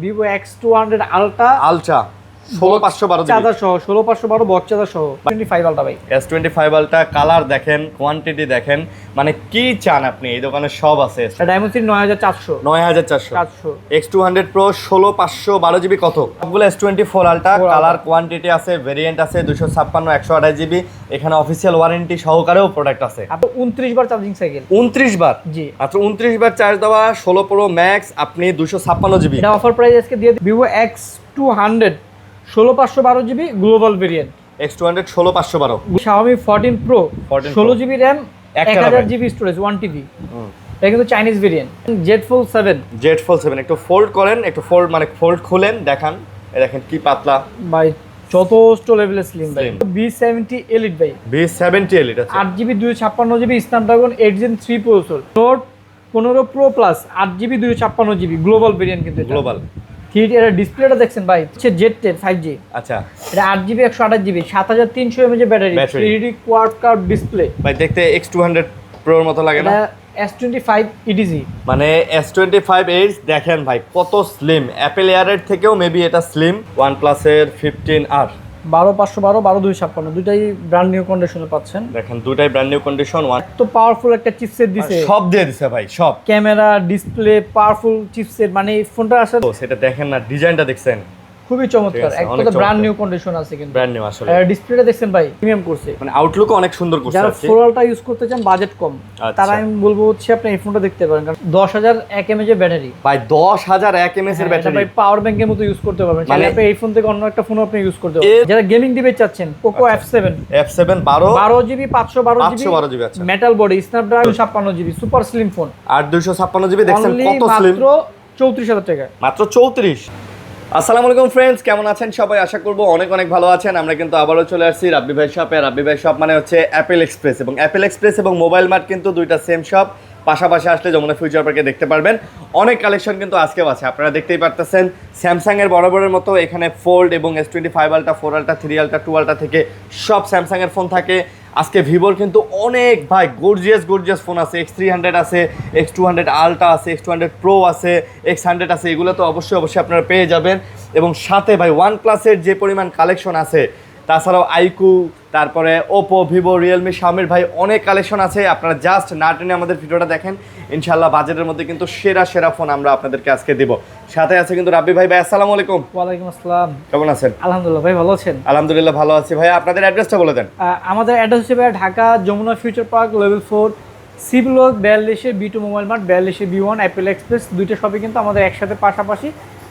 Vivo X200 Ultra ultra 16512 charger সহ 16512 box charger সহ 25 Ultra ভাই। S25 আলট্রা কালার দেখেন, কোয়ান্টিটি দেখেন, মানে কি চান আপনি এই দোকানে সব আছে। Dimensity 9400 9400 X200 Pro 16512 জিবি কত? সবগুলো S24 আলট্রা কালার কোয়ান্টিটি আছে, ভেরিয়েন্ট আছে 256 128 জিবি। এখানে অফিসিয়াল ওয়ারেন্টি সহকারেও প্রোডাক্ট আছে। আপনি 29 বার চার্জিং সাইকেল 29 বার জি মাত্র 29 বার চার্জ দেওয়া 16 Pro Max আপনি 256 জিবি। এটা অফার প্রাইস আজকে দিয়ে Vivo X200 16512 GB global variant. X200 16512 Xiaomi 14 Pro 16 GB RAM 1000 TB GB storage 1 TB। এটা কিন্তু চাইনিজ ভেরিয়েন্ট। Z Fold 7 একটু ফোল্ড করেন, একটু ফোল্ড মানে ফোল্ড খুলেন দেখান, এই দেখেন কি পাতলা ভাই, যথেষ্ট লেভেলের স্লিম ভাই। Slim। B70 Elite ভাই, B70 Elite আছে 8GB 256GB Snapdragon 8 Gen 3 processor. Note 15 Pro Plus 8GB 256GB global variant কিন্তু এটা। গ্লোবাল। ঠিক এর ডিসপ্লেটা দেখছেন ভাই, হচ্ছে Z10 5G। আচ্ছা এটা 8GB 128GB 7300 mAh battery, 3D quad curve display. ভাই দেখতে X200 Pro এর মতো লাগে না? এটা S25 ETC মানে S25 Edge দেখেন ভাই কত স্লিম, অ্যাপল এয়ারের থেকেও মেবি এটা স্লিম। OnePlus এর 15R 12512 12256 দুটাই ব্র্যান্ড নিউ কন্ডিশনে পাচ্ছেন। দেখেন দুটাই ব্র্যান্ড নিউ কন্ডিশন। তো পাওয়ারফুল একটা চিপসেট দিছে, সব দিয়ে দিছে ভাই, সব ক্যামেরা ডিসপ্লে পাওয়ারফুল চিপসেট, মানে এই ফোনটা আসলে তো সেটা দেখেন না, ডিজাইনটা দেখছেন খুবই চমৎকার, ঠিক আছে, একদম অনেক ব্র্যান্ড চমৎকার। নিউ কন্ডিশন আছে কিন্তু। ব্র্যান্ড নিউ আসলে ডিসপ্লেটা দেখছেন ভাই, প্রিমিয়াম করছে। মানে আউটলুক অনেক সুন্দর করছে যারা আর কি। ফোরালটা ইউজ করতে চান, বাজেট কম, আচ্ছা। তারা আমি বলবো হচ্ছে আপনি এই ফোনটা দেখতে পারেন, কারণ 10001 mAh এর ব্যাটারি ভাই 10001 mAh এর ব্যাটারি ভাই, পাওয়ার ব্যাংকের মতো ইউজ করতে পারবেন। মানে চাইলে আপনি এই ফোন থেকে অন্য একটা ফোন আপনি ইউজ করতে পারবেন। যারা গেমিং ডিভাইস চাচ্ছেন, Poco আচ্ছা। F7 F7 12 GB 512 GB আচ্ছা। Metal body, Snapdragon 56GB super slim phone, আর 256 জিবি দেখছেন Only কত স্লিম, মাত্র 34000 টাকা। মাত্র 34। আসসালামু আলাইকুম ফ্রেন্ডস, কেমন আছেন সবাই? আশা করবো অনেক অনেক ভালো আছেন। আমরা কিন্তু আবারও চলে আসছি রাব্বি ভাই শপে। রাব্বি ভাই শপ মানে হচ্ছে অ্যাপেল এক্সপ্রেস, এবং অ্যাপেল এক্সপ্রেস এবং মোবাইল মার্ট কিন্তু দুইটা সেম শপ। পাশাপাশি আসলে যমুনা ফিউচার পার্কে দেখতে পারবেন। অনেক কালেকশন কিন্তু আজকেও আছে, আপনারা দেখতেই পারতেছেন। স্যামসাংয়ের বরাবরের মতো এখানে ফোল্ড এবং S25 ultra 4 ultra 3 ultra 2 ultra থেকে সব স্যামসাংয়ের ফোন থাকে। আজকে ভিভোর কিন্তু অনেক ভাই গর্জিয়াস ফোন আছে। X300 আছে, X200 আলট্রা আছে, X200 Pro আছে, X100 আছে, এগুলো তো অবশ্যই আপনারা পেয়ে যাবেন। এবং সাথে ভাই OnePlus-এর যে পরিমাণ কালেকশন আছে, তাছাড়াও আইকু, তারপরে ওপো, ভিভো, রিয়েলমি, শাওমির ভাই অনেক কালেকশন আছে। আপনারা জাস্ট না টেনে আমাদের ভিডিওটা দেখেন, ইনশাল্লাহ বাজেটের মধ্যে কিন্তু সেরা ফোন আমরা আপনাদেরকে আজকে দিব। সাথে আছে কিন্তু রাব্বি ভাই। ভাই আসসালামু আলাইকুম। ওয়ালাইকুম আসসালাম, কেমন আছেন? আলহামদুলিল্লাহ ভাই, ভালো আছেন? আলহামদুলিল্লাহ ভালো আছি ভাই। আপনাদের অ্যাড্রেসটা বলে দেন। আমাদের অ্যাড্রেস হচ্ছে ভাই Dhaka Jamuna future park level 4 C block 42 B2 mobile mart 42 B1 Apple express. দুইটা শপে কিন্তু আমাদের একসাথে পাশাপাশি,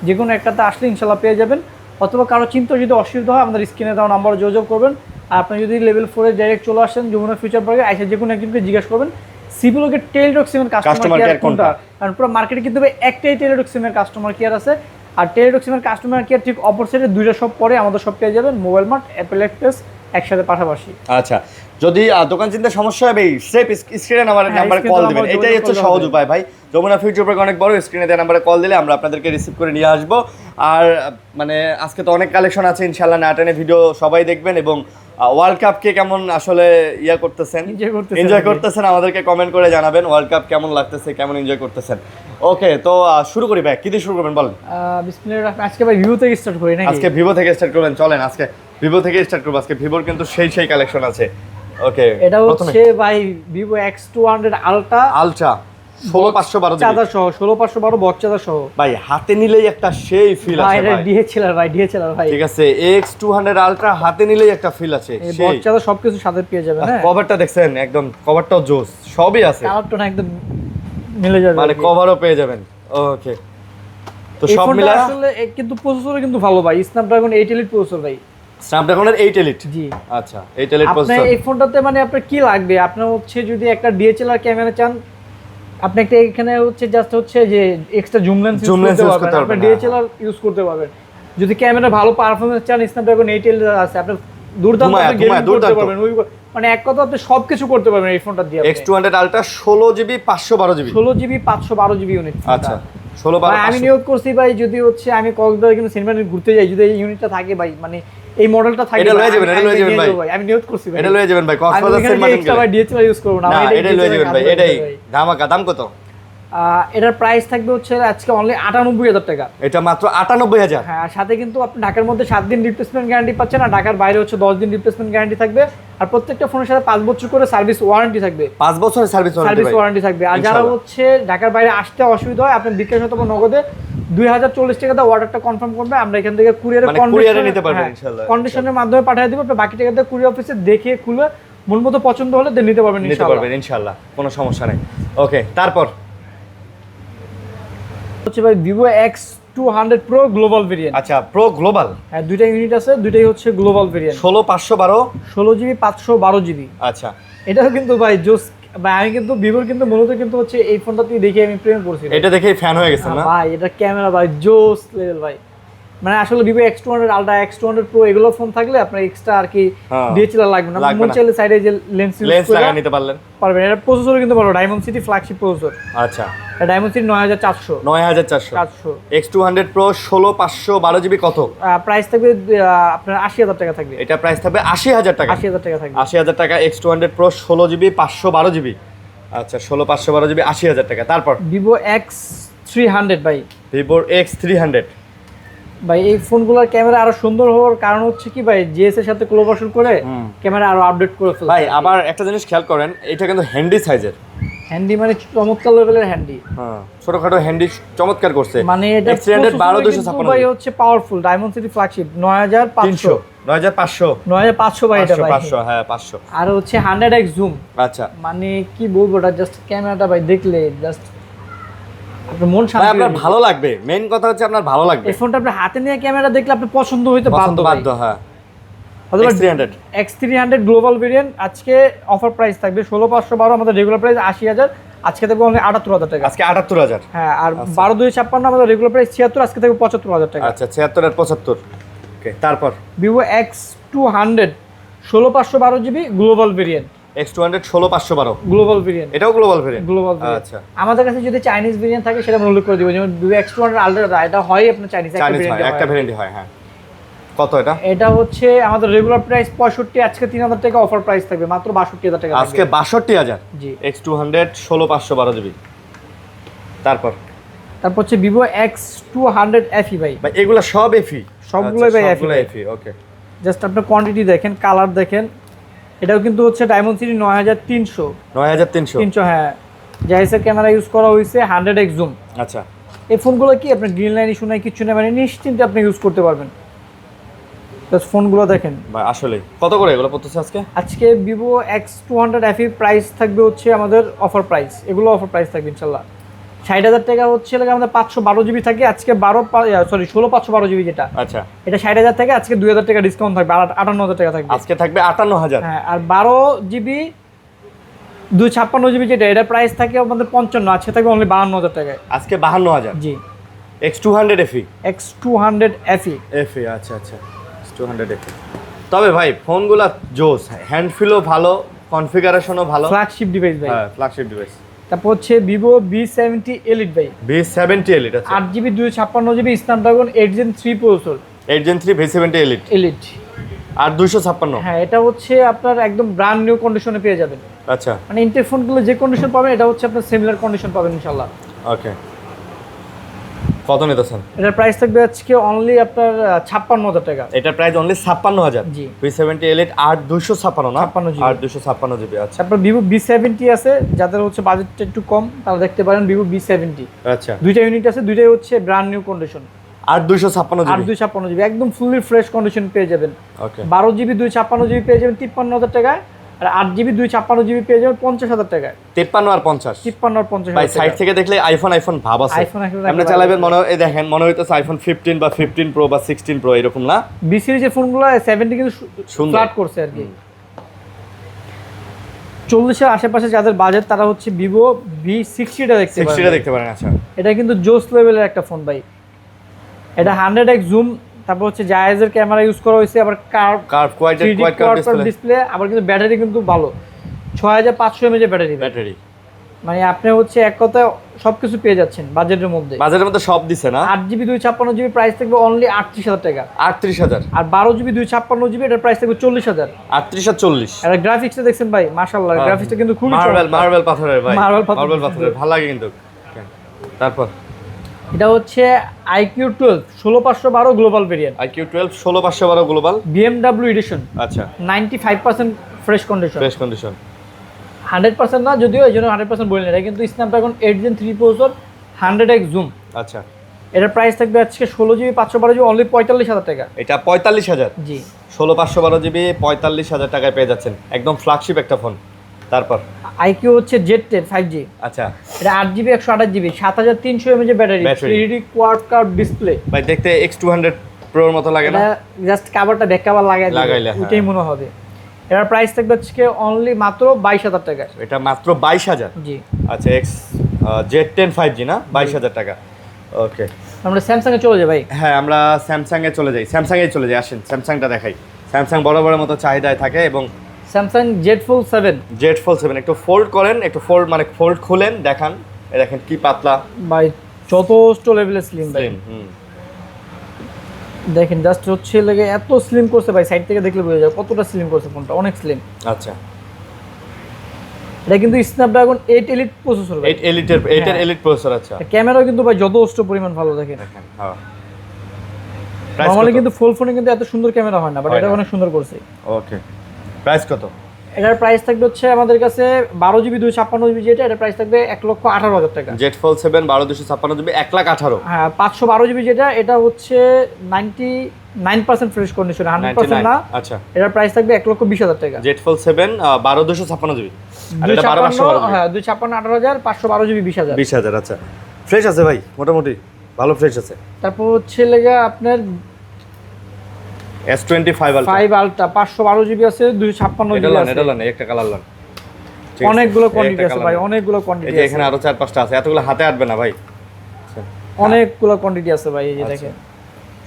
যে কোনো একটাতে আসলে ইনশাল্লাহ পেয়ে যাবেন। অথবা কারো চিন্তা যদি অসুবিধা হয়, আমাদের স্ক্রিনে দেওয়া নাম্বারে যোগাযোগ করবেন। আর আপনি যদি লেভেল 4-এ ডাইরেক্ট চলে আসেন যমুনা ফিউচার পার্কে, এসে যে কোনো একজনকে জিজ্ঞাসা করবেন সি ব্লকের টেলিটক সিমের কাস্টমার কেয়ার কোনটা। কারণ পুরো মার্কেটে কিন্তু ভাই একটাই টেলিটক সিমের কাস্টমার কেয়ার আছে। আর টেলিটক সিমের কাস্টমার কেয়ার ঠিক অপোজিটে দুইটা শপ পরে আমাদের শপ পেয়ে যাবেন, মোবাইল মার্ট, অ্যাপেল এক্সপ্রেস একসাথে পাশাপাশি। আচ্ছা, যদি দোকান চিন্তা সমস্যা হবে, স্রেফ স্ক্রিনে নাম্বারে কল দিবেন, এটাই হচ্ছে সহজ উপায় ভাই। যমুনা ফিউচার পার্ক অনেক বড়, স্ক্রিনে দেওয়া নাম্বারে কল দিলে আমরা আপনাদেরকে রিসিভ করে নিয়ে আসবো। আর মানে আজকে তো অনেক কালেকশন আছে, ইনশাল্লাহ না টেনে ভিডিও সবাই দেখবেন। এবং ওয়ার্ল্ড কাপকে কেমন আসলে করতেছেন, এনজয় করতেছেন, আমাদেরকে কমেন্ট করে জানাবেন ওয়ার্ল্ড কাপ কেমন লাগতেছে, কেমন এনজয় করতেছেন। ওকে, তো শুরু করি ভাই, কি দিয়ে শুরু করবেন বলেন? বিসমিল্লাহির রহমানির রহিম। আজকে ভাই ভিভো থেকে স্টার্ট করি নাকি? আজকে ভিভো থেকে স্টার্ট করবেন, চলেন আজকে ভিভো থেকে স্টার্ট করবো। আজকে ভিভোর কিন্তু সেই কালেকশন আছে। ওকে, এটা হচ্ছে ভাই Vivo X200 Ultra 16512 চার্জার সহ 16512 বক্স চার্জার সহ। ভাই হাতে নিলেই একটা সেই ফিল আছে ভাই। ডিএচএলআর ভাই। ঠিক আছে, X200 আলট্রা হাতে নিলেই একটা ফিল আছে। এই বক্স চার্জার সবকিছু সাথে পেয়ে যাবেন। হ্যাঁ, কভারটা দেখছেন, একদম কভারটাও জোস, সবই আছে। কালারটা না একদম মিলে যাবে, মানে কভারও পেয়ে যাবেন। ওকে, তো সব মিলে আসলে কিন্তু প্রসেসর কিন্তু ভালো ভাই, স্ন্যাপড্রাগন 8 Elite প্রসেসর ভাই। স্ন্যাপড্রাগনের 8 Elite। জি আচ্ছা, 8 Elite আপনি প্রসেসর। এই ফোনটাতে মানে আপনার কি লাগবে? আপনার হচ্ছে যদি একটা ডিএচএলআর ক্যামেরা চান, আপনি একটা এখানে হচ্ছে জাস্ট হচ্ছে যে এক্সট্রা জুম লেন্স ইউজ করতে পারবেন, আপনি ডিএচএলআর ইউজ করতে পারবেন। যদি ক্যামেরা ভালো পারফরম্যান্স চান, স্ন্যাপড্রাগন 8 Elite আছে, আপনি দুর্দান্ত গেমিং করতে পারবেন। মানে এক কথা আপনি সবকিছু করতে পারবেন এই ফোনটা দিয়ে। X200 ultra 16GB 512GB 16GB 512GB unit. আচ্ছা, 16 আমি নিয়োগ করছি ভাই, যদি হচ্ছে আমি কক্সবাজার কিন্তু সিনেমা ঘুরতে যাই, যদি এই ইউনিটটা থাকে ভাই, মানে এই মডেলটা থাকে, এটা লয়ে যাবেন ভাই। আমি নিয়োগ করছি ভাই, এটা লয়ে যাবেন ভাই, কক্সবাজার সিনেমা এক্সট্রা ভাই ডিএচএলআর ইউজ করব না, এটা লয়ে যাবেন ভাই। এটাই ধামাকা। দাম কত? এটার প্রাইস থাকবে হচ্ছে আজকে অনলি 98,000 টাকা। এটা মাত্র 98,000। হ্যাঁ, আর সাথে কিন্তু আপনি ঢাকার মধ্যে 7 দিন রিপ্লেসমেন্ট গ্যারান্টি পাচ্ছেন, আর ঢাকার বাইরে হচ্ছে 10 দিন রিপ্লেসমেন্ট গ্যারান্টি থাকবে। আর প্রত্যেকটা ফোনের সাথে 5 বছর করে সার্ভিস ওয়ারেন্টি থাকবে। 5 বছরের সার্ভিস ওয়ারেন্টি থাকবে। আর যারা হচ্ছে ঢাকার বাইরে আসতে অসুবিধা হয়, আপনি বিকাশ অথবা নগদে 2040 টাকা দিয়ে অর্ডারটা কনফার্ম করবে, আমরা এখান থেকে কুরিয়ারে নিতে পারবেন ইনশাআল্লাহ। কন্ডিশনের মাধ্যমে পাঠিয়ে দিব। আপনি বাকি টাকাটা কুরিয়ার অফিসে দেখে খুলে মন মতো পছন্দ হলে নিতে পারবেন ইনশাআল্লাহ, কোনো সমস্যা নেই। ওকে, তারপর হচ্ছে ভাই Vivo X200 Pro global variant. আচ্ছা, প্রো গ্লোবাল। হ্যাঁ, দুইটা ইউনিট আছে, দুইটাই হচ্ছে গ্লোবাল ভেরিয়েন্ট। 16/512 16GB 512GB। আচ্ছা, এটাও কিন্তু ভাই জোস ভাই। আমি কিন্তু ভিভোর কিন্তু মূলত কিন্তু হচ্ছে এই ফোনটাতে দেখে আমি প্রেমে পড়ছি। এটা দেখেই ফ্যান হয়ে গেছেন না ভাই? এটা ক্যামেরা ভাই জোস লেভেল ভাই। মানে আসলে Vivo X200 Ultra, X200 Pro এগুলো ফোন থাকলে আপনার এক্সট্রা আর কি ডিএসএলআর লাগবে না। মন চাইলে সাইডে যে লেন্স লাগাই নিতে পারলেন। এটা প্রসেসর কিন্তু ভালো, Dimensity ফ্ল্যাগশিপ প্রসেসর। আচ্ছা, এটা Dimensity 9400 X200 Pro 16/512GB কত? প্রাইস থাকবে আপনার 80,000 টাকা থাকবে। এটা প্রাইস থাকবে 80,000 টাকা। 80,000 টাকা থাকবে। 80,000 টাকা X200 Pro 16GB 512GB। আচ্ছা, 16/512GB 80,000 টাকা। তারপর Vivo X300 ভাই। Vivo X300 ভাই, এই ফোনগুলোর ক্যামেরা আরো সুন্দর হওয়ার কারণ হচ্ছে কি ভাই, জিএস এর সাথে কোলাবোরেশন করে ক্যামেরা আরো আপডেট করে ফেলছে ভাই। আবার একটা জিনিস খেয়াল করেন, এটা কিন্তু হ্যান্ডি সাইজের। হ্যান্ডি মানে চমৎকার লেভেলের হ্যান্ডি। হ্যাঁ, ছোটখাটো হ্যান্ডি চমৎকার করছে। মানে এটা X300 12256 ভাই হচ্ছে পাওয়ারফুল Dimensity ফ্ল্যাগশিপ 9500 ভাই। এটা ভাই 500, হ্যাঁ 500। আর হচ্ছে 100x জুম। আচ্ছা, মানে কি বলবো, এটা জাস্ট ক্যামেরাটা ভাই দেখলে জাস্ট আপনার মন ভাই শান্তি আপনার ভালো লাগবে। মেইন কথা হচ্ছে আপনার ভালো লাগবে। এই ফোনটা আপনি হাতে নিয়ে ক্যামেরা দেখলে আপনি পছন্দ হইতে বাধ্য। হ্যাঁ, অথবা X300 X300 গ্লোবাল ভেরিয়েন্ট আজকে অফার প্রাইস থাকবে 16/512। আমাদের রেগুলার প্রাইস 80,000, আজকে থাকবে অনলি 78,000 টাকা। আজকে 78,000। হ্যাঁ, আর 12/256 আমাদের রেগুলার প্রাইস 76, আজকে থাকবে 75,000 টাকা। আচ্ছা, 76 আর 75। ওকে, তারপর Vivo X200 16/512GB global variant. X200 16/512 global variant. এটাও গ্লোবাল ভেরিয়েন্ট। Global variant. আচ্ছা, আমাদের কাছে যদি চাইনিজ ভেরিয়েন্ট থাকে সেটা আমরা উল্লেখ করে দিব। যেমন Vivo X200 Ultra, এটা হয় আপনার চাইনিজ একটা ভেরিয়েন্টই হয়। হ্যাঁ, কত এটা? এটা হচ্ছে আমাদের রেগুলার প্রাইস 65, আজকে 3,000 টাকা অফার প্রাইস থাকবে মাত্র 62,000 টাকা। আজকে 62,000। জি, X200 16/512GB। তারপর হচ্ছে Vivo X200 FE ভাই। ভাই এগুলা সব এফি? সবগুলোই ভাই এফি। ওকে, জাস্ট আপনার কোয়ান্টিটি দেখেন, কালার দেখেন। এটাও কিন্তু হচ্ছে Dimensity 9300। হ্যাঁ, জাইসের ক্যামেরা ইউজ করা হয়েছে, 100x জুম। আচ্ছা, এই ফোনগুলো কি আপনার গ্রিন লাইন ইস্যু নাই, কিছু নেই, মানে নিশ্চিন্তে আপনি ইউজ করতে পারবেন। জাস্ট ফোনগুলো দেখেন ভাই। আসলে কত করে এগুলো পড়তেছে আজকে? আজকে Vivo X200 FE প্রাইস থাকবে হচ্ছে আমাদের অফার প্রাইস। এগুলো অফার প্রাইস থাকবে ইনশাল্লাহ 60,000 টাকা হচ্ছে আমাদের 512GB থাকে আজকে 16/512GB যেটা। আচ্ছা, এটা 60,000 থেকে আজকে 2,000 টাকা ডিসকাউন্ট থাকবে, 58,000 টাকা থাকবে। আজকে থাকবে 58,000। হ্যাঁ, আর 12GB 256GB যেটা, এটা প্রাইস থাকে আমাদের 55, আজকে থাকবে অনলি 52,000 টাকায়। আজকে 52,000। জি, X200 FE। X200 FE। আচ্ছা, X200 FE। তবে ভাই ফোনগুলা জোস, হ্যান্ড ফিলও ভালো, কনফিগারেশনও ভালো, ফ্ল্যাগশিপ ডিভাইস ভাই। হ্যাঁ, ফ্ল্যাগশিপ ডিভাইস। তারপর হচ্ছে Vivo V70 Elite ভাই। V70 Elite। আচ্ছা, 8GB 256GB Snapdragon 8 Gen 3 processor. 8 Gen 3 V70 Elite। আর 256। হ্যাঁ, এটা হচ্ছে আপনার একদম ব্র্যান্ড নিউ কন্ডিশনে পেয়ে যাবেন। আচ্ছা, মানে ইনটেক ফোনগুলো যে কন্ডিশন পাবেন, এটা হচ্ছে আপনার সিমিলার কন্ডিশন পাবেন ইনশাআল্লাহ। ওকে, কত নিতেছেন? এটার প্রাইস থাকবে আজকে অনলি আপনার 56,000 টাকা। এটার প্রাইস অনলি 56,000। জি, V70 Elite 8256 না? 56GB। 8256GB। আচ্ছা, তারপর Vivo V70 আছে, যাদের হচ্ছে বাজেটটা একটু কম তারা দেখতে পারেন Vivo V70। আচ্ছা, দুইটা ইউনিট আছে, দুইটাই হচ্ছে brand new condition. 8256GB। 256GB একদম ফুললি ফ্রেশ কন্ডিশন পেয়ে যাবেন। ওকে, 12GB 256GB পেয়ে যাবেন 53,000 টাকায়, আর 8GB 256GB পেয়ে যাবেন 50,000 টাকায়। 53 আর 50। 53 আর 50,000 ভাই সাইড থেকে দেখলে আইফোন ভাব আছে। আপনি চালাবেন মনে হয়, এই দেখেন মনে হইতেছে আইফোন 15 বা 15 প্রো বা 16 প্রো এরকম না? বি সিরিজের ফোনগুলো 70 কিন্তু ফ্ল্যাট করছে আর কি। 40-এর আশেপাশে যাদের বাজেট তারা হচ্ছে Vivo V60টা দেখতে পারেন। 60টা দেখতে পারেন। আচ্ছা, এটা কিন্তু জোস লেভেলের একটা ফোন ভাই। এটা 100x জুম, তারপর হচ্ছে জায়েজের ক্যামেরা ইউজ করা হয়েছে, আবার কার্ভ কোয়াড ডিসপ্লে, আবার কিন্তু ব্যাটারি কিন্তু ভালো, 6500 mAh ব্যাটারি। মানে আপনি হচ্ছে এক কথায় সবকিছু পেয়ে যাচ্ছেন বাজেটের মধ্যে। সব দিছে না? 8GB 256GB প্রাইস থাকবে অনলি 38,000 টাকা। 38,000। আর 12GB 256GB এটার প্রাইস থাকবে 40,000। 38 আর 40। আর গ্রাফিক্সটা দেখছেন ভাই, মাশাআল্লাহ গ্রাফিক্সটা কিন্তু খুবই মার্বেল পাথরের ভাই। মার্বেল পাথরের ভালো লাগে কিন্তু। তারপর এটা হচ্ছে iQOO 12 16512 global variant. IQOO 12 16512 global BMW edition. আচ্ছা 95% ফ্রেশ কন্ডিশন। ফ্রেশ কন্ডিশন 100% না, যদিও এই জন্য 100% বলি না, এটা কিন্তু Snapdragon 8 Gen 3 processor 100x zoom. আচ্ছা এটার প্রাইস থাকবে আজকে 16GB 512GB অনলি 45000 টাকা। এটা 45000 জি 16512GB 45000 টাকায় পেয়ে যাচ্ছেন, একদম ফ্ল্যাগশিপ একটা ফোন। তারপর আইকিউ হচ্ছে Z10 5G। আচ্ছা এটা 8GB 128GB 7300 mAh battery, Battery। 3D quad curve display. ভাই দেখতে X200 Proর মতো লাগে না? এটা জাস্ট কভারটা ব্যাক কভার লাগাইলে, লাগাইলে হ্যাঁ। ওইটাই মনে হবে। এটার প্রাইস থাকবে আজকে অনলি মাত্র 22000 টাকা। এটা মাত্র 22000। জি আচ্ছা Z10 5G না, 22000 টাকা। ওকে আমরা স্যামসাং এ চলে যাই ভাই। হ্যাঁ আমরা স্যামসাং এ চলে যাই, স্যামসাংয়ে চলে যাই, আসেন স্যামসাংটা দেখাই। স্যামসাং বড় বড় মতো চাহিদায় থাকে এবং Samsung Z Fold 7 Z Fold 7 একটু ফোল্ড করেন, একটু ফোল্ড মানে ফোল্ড খুলেন দেখান, এই দেখেন কি পাতলা ভাই, যথেষ্ট লেভেলের স্লিম ভাই। স্লিম। দেখেন জাস্ট হচ্ছে লাগে এত স্লিম করছে ভাই, সাইড থেকে দেখলে বোঝা যায় কতটা স্লিম করছে ফোনটা, অনেক স্লিম। আচ্ছা এটা কিন্তু স্ন্যাপড্রাগন 8 এলিট প্রসেসর ভাই। 8 এলিটের 8 এর এলিট প্রসেসর। আচ্ছা ক্যামেরাও কিন্তু ভাই যথেষ্ট পরিমাণ ভালো, দেখেন। দেখেন হ্যাঁ নরমালি কিন্তু ফুল ফোনে কিন্তু এত সুন্দর ক্যামেরা হয় না, বাট হয় এটা না। অনেক সুন্দর করছে। ওকে প্রাইস কত? এটার প্রাইস থাকবে হচ্ছে আমাদের কাছে 12GB 256GB যেটা, এটার প্রাইস থাকবে 1,18,000 টাকা। Z Fold 7 12256GB 1,18,000। হ্যাঁ 512GB যেটা, এটা হচ্ছে 99% ফ্রেশ কন্ডিশন, 100% না। আচ্ছা এটার প্রাইস থাকবে 1,20,000 টাকা। Z Fold 7 12256GB আর এটা 12212। হ্যাঁ 256 18,000, 512GB 20,000। 20000। আচ্ছা ফ্রেশ আছে ভাই, মোটামুটি ভালো ফ্রেশ আছে। তারপর হচ্ছে লেগে আপনার S25 Ultra 5 আলট্রা 512GB আছে, 256GB আছে। এটা লান একটা কালার লান, অনেকগুলো কোয়ান্টিটি আছে ভাই, অনেকগুলো কোয়ান্টিটি এই যে আছে, এখানে আরো 4-5টা আছে, এতগুলো হাতে আটবে না ভাই। অনেকগুলো কোয়ান্টিটি আছে ভাই। এই যে আচ্ছা। দেখেন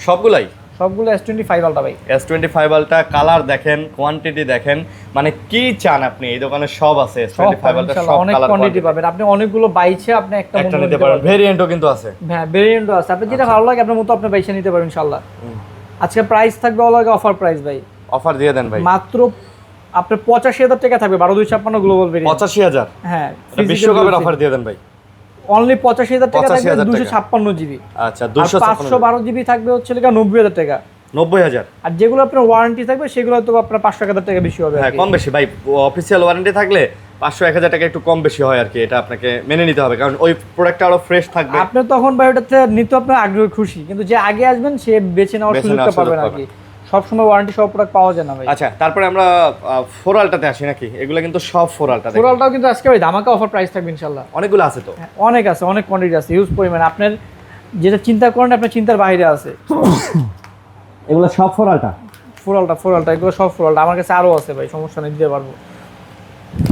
সবগুলাই সবগুলো S25 আলট্রা ভাই। S25 Ultra কালার দেখেন, কোয়ান্টিটি দেখেন, মানে কি চান আপনি এই দোকানে সব আছে। সব S25 Ultra ইনশাআল্লাহ সব অনেক কালার কোয়ান্টিটি পাবেন আপনি, অনেকগুলো বাইছে আপনি একটা একটা মতো নিতে পারেন, ভেরিয়েন্টও কিন্তু আছে। হ্যাঁ ভেরিয়েন্টও আছে, আপনি যেটা ভালো লাগে আপনার মতো আপনি বাইছে নিতে পারবেন ইনশাআল্লাহ। আজকে প্রাইস থাকবে অলরেডি অফার প্রাইস ভাই, অফার দিয়ে দেন ভাই। মাত্র আপনার 85,000 টাকা থাকবে 12256 গ্লোবাল ভেরিয়েন্ট। 85000 হ্যাঁ বিশ্বকাপের অফার দিয়ে দেন ভাই। অনলি 85,000 টাকা থাকবে 85,000 টাকা। 256GB। আচ্ছা আর 256 512GB থাকবে হচ্ছে লেখা 90,000 টাকা। 90000। আর যেগুলো আপনার ওয়ারেন্টি থাকবে সেগুলো হয়তো আপনার 500,000 টাকা বেশি হবে। হ্যাঁ কম বেশি ভাই, অফিসিয়াল ওয়ারেন্টি থাকলে 500-1000 টাকা একটু কম বেশি হয় আর কি, এটা আপনাকে মেনে নিতে হবে, কারণ ওই প্রোডাক্টটা আরো ফ্রেশ থাকবে। আপনি তখন ভাই ওটাতে নিতে আপনার আগ্রহ খুশি, কিন্তু যে আগে আসবেন সে বেছে নেওয়ার বেছে সুযোগটা নেওয়ার সুযোগ পাবে না আর কি। সবসময় ওয়ারেন্টি সব প্রোডাক্ট পাওয়া যায় না ভাই। আচ্ছা তারপরে আমরা 4 আলটাতে আসি নাকি? এগুলো কিন্তু সব 4 আলটা দেখেন, টোটালটাও কিন্তু আজকে ভাই ধামাকা অফার প্রাইস থাকবে ইনশাআল্লাহ। অনেকগুলো আছে তো। হ্যাঁ, অনেক আছে, অনেক কোয়ান্টিটি আছে, হিউজ পরিমাণ। আপনার যেটা চিন্তা করেন আপনার চিন্তার বাইরে আছে। এগুলো সব 4 আলটা, ফোরালটা এগুলো সব ফোরালটা আমার কাছে আরো আছে ভাই, সমস্যা নেই, দিতে পারবো।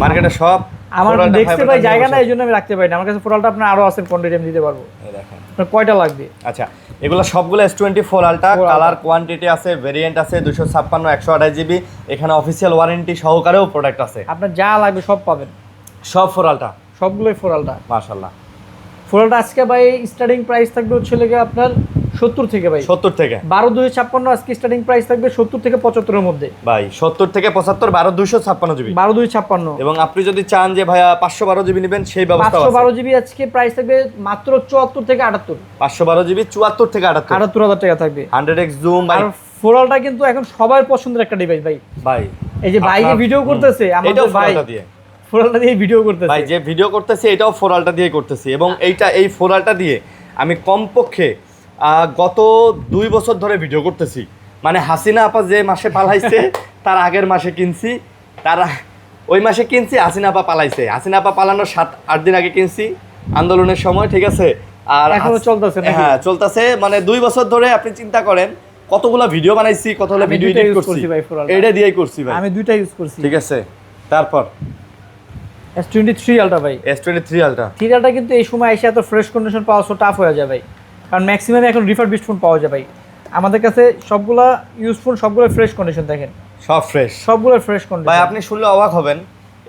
মার্কেটে সব আমার 4 আলটা দেখতে 5 ভাই আলটা জায়গা নিয়ে না, বসে। এই জন্য আমি রাখতে পারি না। আমার কাছে ফোরালটা আপনার আরো আছে, কোয়ান্টিটি আমি দিতে পারবো। এই দেখেন আপনার কয়টা লাগবে? আচ্ছা এগুলো সবগুলো S24 আলটা, 4 কালার Ultra। কোয়ান্টিটি আছে, ভেরিয়েন্ট আছে 256 128GB, এখানে অফিসিয়াল ওয়ারেন্টি সহকারেও প্রোডাক্ট আছে, আপনার যা লাগবে সব পাবেন, সব 4 আলটা সবগুলোই ফোরালটা। মাশাআল্লাহ। ফোরালটা আজকে ভাই স্টার্টিং প্রাইস থাকবে হচ্ছে লেগে আপনার 70 থেকে ভাই। 70 থেকে 12,256 আজকে স্টার্টিং প্রাইস থাকবে 70 থেকে 75 এর মধ্যে ভাই, 70 থেকে 75 12256GB। 12,256। এবং আপনি যদি চান যে ভাইয়া 512GB নেবেন সেই ব্যবস্থা আছে। 512GB আজকে প্রাইস থাকবে মাত্র 74 থেকে 78। 512GB 74 থেকে 78। 78,000 টাকা থাকবে। 100x জুম ভাই। আর ফোরালটা কিন্তু এখন সবার পছন্দের একটা ডিভাইস ভাই। ভাই এই যে ভাই যে আপনার- ভিডিও করতেছে আমাদের এটাও ভাই ফোরালটা দিয়ে, ফোরালটা দিয়ে ভিডিও করতেছে ভাই যে ভিডিও করতেছি এটাও ফোরালটা দিয়ে করতেছি, এবং এই ফোরালটা দিয়ে আমি কমপক্ষে গত 2 বছর ধরে ভিডিও করতেছি। মানে হাসিনা আপা যে মাসে পালাইছে তার আগের মাসে কিনছি, তারা ওই মাসে কিনছি, হাসিনা আপা পালাইছে, হাসিনা আপা পালানোর 7-8 দিন আগে কিনছি আন্দোলনের সময়, ঠিক আছে। আর এখনো চলতেছে নাকি? হ্যাঁ চলতেছে, মানে 2 বছর ধরে আপনি চিন্তা করেন কতগুলো ভিডিও বানাইছি, কতগুলো আমি ভিডিও দুইটা এডিট use করছি করছি ভাই ফোরালটা। এটা দিয়েই করছি ভাই, আমি দুইটা ইউজ করছি। ঠিক আছে। তারপর S23 আলট্রা ভাই। S23 আলটা, 3 আলট্রা কিন্তু এই সময় এসে এত ফ্রেশ কন্ডিশন পাওয়া সো টাফ হয়ে যায় ভাই, কারণ ম্যাক্সিমাম এখন রিফারবিশড ফোন পাওয়া যায় ভাই। আমাদের কাছে সবগুলা ইউজ ফোন সবগুলো ফ্রেশ কন্ডিশন, দেখেন সব ফ্রেশ। সবগুলো ফ্রেশ কন্ডিশন ভাই আপনি শুনলে অবাক হবেন,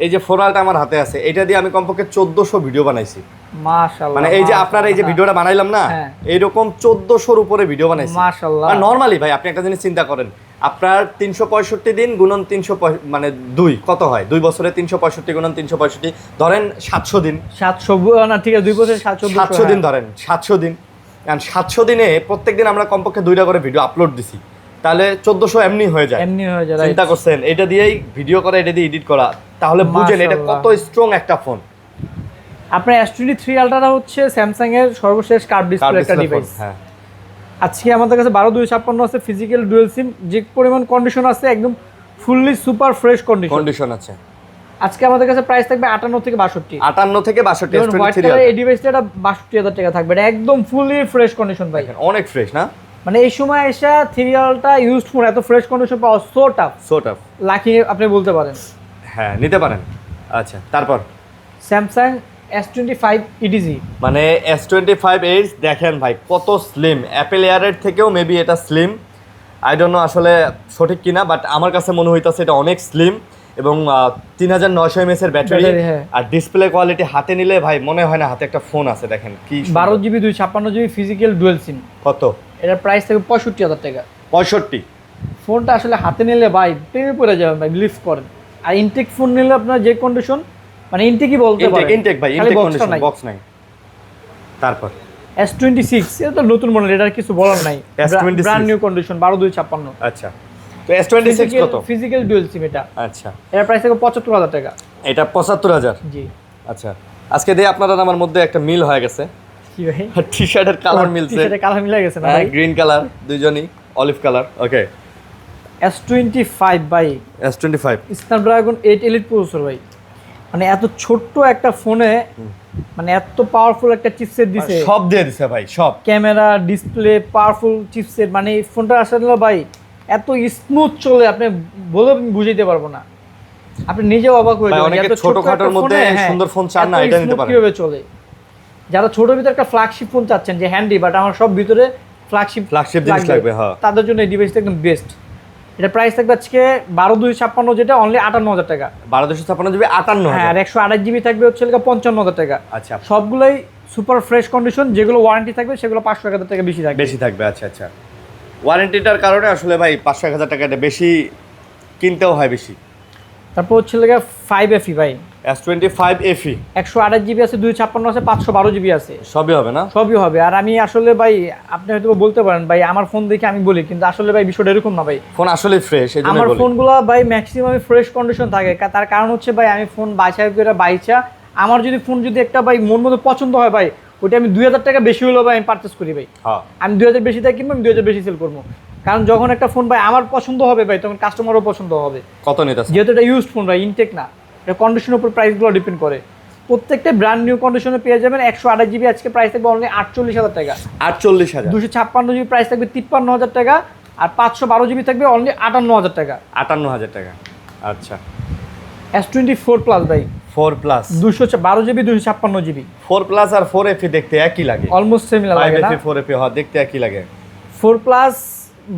এই যে ফোরালটা আমার হাতে আছে, এটা দিয়ে আমি কমপক্ষে 1400 ভিডিও বানাইছি। মাশাআল্লাহ। মানে এই যে আপনার এই যে ভিডিওটা বানাইলাম না, হ্যাঁ। এইরকম 1400-র উপরে ভিডিও বানাইছি। মাশাআল্লাহ। আর নরমালি ভাই আপনি একটা জিনিস চিন্তা করেন, আপনার 365 দিন গুণন 300 মানে 2 কত হয়? 2 বছরে 365 গুণন 365 ধরেন 700 দিন। 700 না ঠিক আছে 2 বছর 700 দিন ধরেন 700 দিন। কারণ 700 দিনে প্রত্যেকদিন আমরা কমপক্ষে 2টা করে ভিডিও আপলোড দিছি, তাহলে 1400 এমনি হয়ে যায়। চিন্তা করছেন এটা দিয়েই ভিডিও করা, এটা দিয়ে এডিট করা, তাহলে বুঝেন এটা কত স্ট্রং একটা ফোন। আপনার S23 আলট্রাটা হচ্ছে স্যামসাং এর সর্বশেষ কার্ভ ডিসপ্লে একটা ডিভাইস। হ্যাঁ, আজকে আমাদের কাছে 12256 আছে, ফিজিক্যাল ডুয়াল সিম, যে পরিমাণ কন্ডিশন আছে একদম ফুললি সুপার ফ্রেশ কন্ডিশন আছে। আজকে আমাদের কাছে প্রাইস থাকবে 58 থেকে 62। 58 থেকে 62 S23 এই ডিভাইসটা 62000 টাকা থাকবে। এটা একদম ফুললি ফ্রেশ কন্ডিশন ভাই, অনেক ফ্রেশ না? মানে এই সময় এসে 3 আলট্রা ইউজড ফোন এত ফ্রেশ কন্ডিশন পাওয়া সো টাফ। লাকি আপনি বলতে পারেন। হ্যাঁ, নিতে পারেন। আচ্ছা, তারপর স্যামসাং S25 EDG, মানে S25 Edge দেখেন ভাই কত স্লিম। অ্যাপেল এয়ারের থেকেও মেবি এটা স্লিম, আই ডোন্ট নো আসলে সঠিক কিনা, বাট আমার কাছে মনে হইতাছে এটা অনেক স্লিম। এবং 3900 mAh এর ব্যাটারি, আর ডিসপ্লে কোয়ালিটি হাতে নিলে ভাই মনে হয় না হাতে একটা ফোন আছে। দেখেন কি 12GB 256GB ফিজিক্যাল ডুয়াল সিম। কত? এটার প্রাইস থাকবে 65000 টাকা। 65। ফোনটা আসলে হাতে নিলে ভাই প্রেমে পড়ে যাবেন ভাই, বিলিভ করেন। আর ইনটেক ফোন নিলে আপনার যে কন্ডিশন, মানে ইনটেকই বলতে পারেন। ইনটেক ভাই, ইনটেক কন্ডিশন, বক্স নাই। তারপর S26 এটা তো নতুন মডেল, এটার কিছু বলার নাই, ব্র্যান্ড নিউ কন্ডিশন 12256। আচ্ছা, তো S26 কত? ফিজিক্যাল ডুয়াল সিম এটা। আচ্ছা, এর প্রাইস থাকবে 75000 টাকা। এটা 75000? জি। আচ্ছা, আজকে দিয়ে আপনার আর আমার মধ্যে একটা মিল হয়ে গেছে। কি ভাই? টি-শার্টের কালার মিলছে। টি-শার্টের কালার মিলে গেছে না ভাই? গ্রিন কালার, দুইজনই অলিভ কালার। ওকে, S25 ভাই, S25 স্ন্যাপড্রাগন 8 এলিট প্রসেসর ভাই। মানে এত ছোট্ট একটা ফোনে মানে এত পাওয়ারফুল একটা চিপসেট দিছে, সব দিয়ে দিছে ভাই, সব ক্যামেরা, ডিসপ্লে, পাওয়ারফুল চিপসেট। মানে এই ফোনটা আসলে ভাই এত স্মুথ চলে, আপনি বলে বুঝাইতে পারবো না, আপনি নিজেও অবাক হয়ে যাবেন। অনেকে ছোটখাটোর মধ্যে সুন্দর ফোন চান না, এটা নিতে পারেন। কিভাবে চলে, যারা ছোট ভিতরে একটা ফ্ল্যাগশিপ ফোন চাচ্ছেন যে হ্যান্ডি বাট আমার সব ভিতরে ফ্ল্যাগশিপ জিনিস লাগবে, হ্যাঁ, তাদের জন্য এই ডিভাইসটা একদম বেস্ট। এটা প্রাইস থাকবে আজকে 12256, যেটা অনলি 58000 টাকা। 12256 জিবি 58000। হ্যাঁ, আর 128GB থাকবে হচ্ছে 55000 টাকা। আচ্ছা, সবগুলাই সুপার ফ্রেশ কন্ডিশন, যেগুলো ওয়ারেন্টি থাকবে সেগুলো 500,000 টাকা বেশি থাকবে। আচ্ছা আচ্ছা, ওয়ারেন্টিটার কারণে আসলে ভাই 500,000 টাকা এটা বেশি কিনতেও হয় বেশি। তারপর হচ্ছে 5FE ভাই, S25 FE 128GB আছে, 256 আছে, 512GB আছে। সবই হবে না? সবই হবে। আর আমি আসলে ভাই, আপনি হয়তো বলতে পারেন ভাই আমার ফোন দেখে আমি বলি, কিন্তু আসলে ভাই বিষয়টা এরকম না ভাই। ফোন আসলে ফ্রেশ, এইজন্য বলি। আমার ফোনগুলো ভাই ম্যাক্সিমাম ফ্রেশ কন্ডিশন থাকে। তার কারণ হচ্ছে ভাই আমি ফোন বাছাই করে আমার যদি ফোন যদি একটা ভাই মন মতো পছন্দ হয় ভাই, ওইটা আমি 2000 টাকা বেশি হলেও ভাই আমি পারচেস করি ভাই। আমি 2000 বেশি টাকা কিনবো, আমি 2000 বেশি সেল করবো। কারণ যখন একটা ফোন ভাই আমার পছন্দ হবে ভাই, তখন কাস্টমারও পছন্দ হবে। কত নিতেছে? যেহেতু এটা ইউজড ফোন ভাই, ইনটেক না, এটা কন্ডিশনের উপর প্রাইসগুলো ডিপেন্ড করে। প্রত্যেকটা ব্র্যান্ড নিউ কন্ডিশনে পেয়ে যাবেন। 128GB আজকে প্রাইস থাকবে অনলি 48000 টাকা। 48000। 256GB প্রাইস থাকবে 53000 টাকা। আর 512GB থাকবে অনলি 58000 টাকা। 58000 টাকা। আচ্ছা, S24 প্লাস ভাই, 4 প্লাস 212GB 256GB। 4 প্লাস আর 4FE দেখতে একই লাগে, অলমোস্ট সিমিলার লাগে না? 4FE হ্যাঁ, দেখতে একই লাগে। 4 প্লাস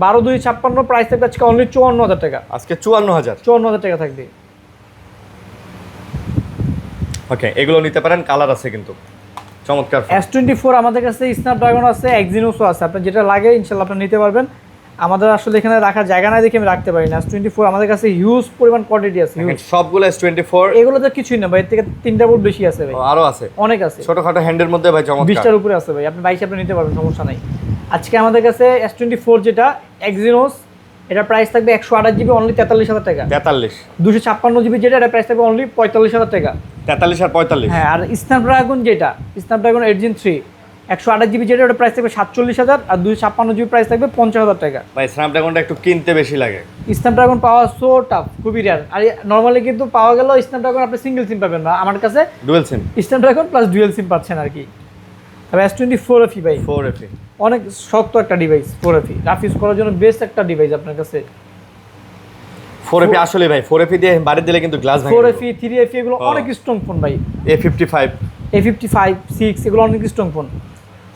12256 প্রাইস থাকবে আজকে অনলি 54000 টাকা। আজকে 54000 টাকা থাকবে। ওকে, এগুলো নিতে পারেন, কালার আছে কিন্তু চমৎকার। S24 আমাদের কাছে স্ন্যাপড্রাগন আছে, এক্সিনোসও আছে, আপনার যেটা লাগে ইনশাআল্লাহ আপনি নিতে পারবেন। আমাদের আসলে এখানে রাখার জায়গা নাই দেখে আমি রাখতে পারি না। S24 আমাদের কাছে হিউজ পরিমাণ কোয়ান্টিটি আছে, সবগুলো S24। এগুলো তো কিছুই না ভাই, এর থেকে 3টা বোর্ড বেশি আছে ভাই, আরো আছে, অনেক আছে, ছোটখাটো হ্যান্ডের মধ্যে ভাই চমৎকার 20টার উপরে আছে ভাই। আপনি 22 আপনি নিতে পারবেন, সমস্যা নাই। আজকে আমাদের কাছে S24 যেটা এক্সিনোস, এটা প্রাইস থাকবে 128GB অনলি 43000 টাকা। 43। 256GB যেটা, এটা প্রাইস থাকবে অনলি 45000 টাকা। 43 আর 45। হ্যাঁ, আর স্ন্যাপড্রাগন যেটা, স্ন্যাপড্রাগন 8 Gen 3 128GB যেটা, ওটা প্রাইস থাকবে 47000। আর 256GB প্রাইস থাকবে 50000 টাকা। ভাই স্ন্যাপড্রাগনটা একটু কিনতে বেশি লাগে। স্ন্যাপড্রাগন পাওয়া সো টাফ, খুবই রেয়ার। আর নরমালি কিন্তু পাওয়া গেল স্ন্যাপড্রাগন আপনি সিঙ্গেল সিম পাবেন না, আমার কাছে dual SIM Snapdragon plus dual SIM পাচ্ছেন আর কি। তবে S24 FE ভাই, 4FE অনেক শক্ত একটা ডিভাইস। 4FE রাফ ইউজ করার জন্য বেস্ট একটা ডিভাইস আপনার কাছে। 4FE আসলে ভাই 4FE দিয়ে বাড়ি দিলে কিন্তু গ্লাস ভাঙে। 4FE 3FE এগুলো অনেক স্ট্রং ফোন ভাই। A55 6 এগুলো অনেক স্ট্রং ফোন।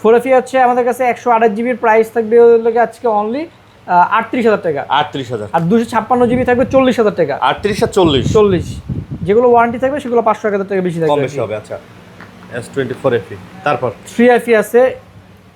4FE হচ্ছে আমাদের কাছে 128GB প্রাইস থাকবে আজকে অনলি 38000 টাকা। 38000। আর 256GB থাকবে 40000 টাকা। 38 আর 40। 40 যেগুলো ওয়ারেন্টি থাকবে সেগুলো 500 টাকা বেশি থাকবে, কম বেশি হবে। আচ্ছা, S24 FE। তারপর 3FE আছে,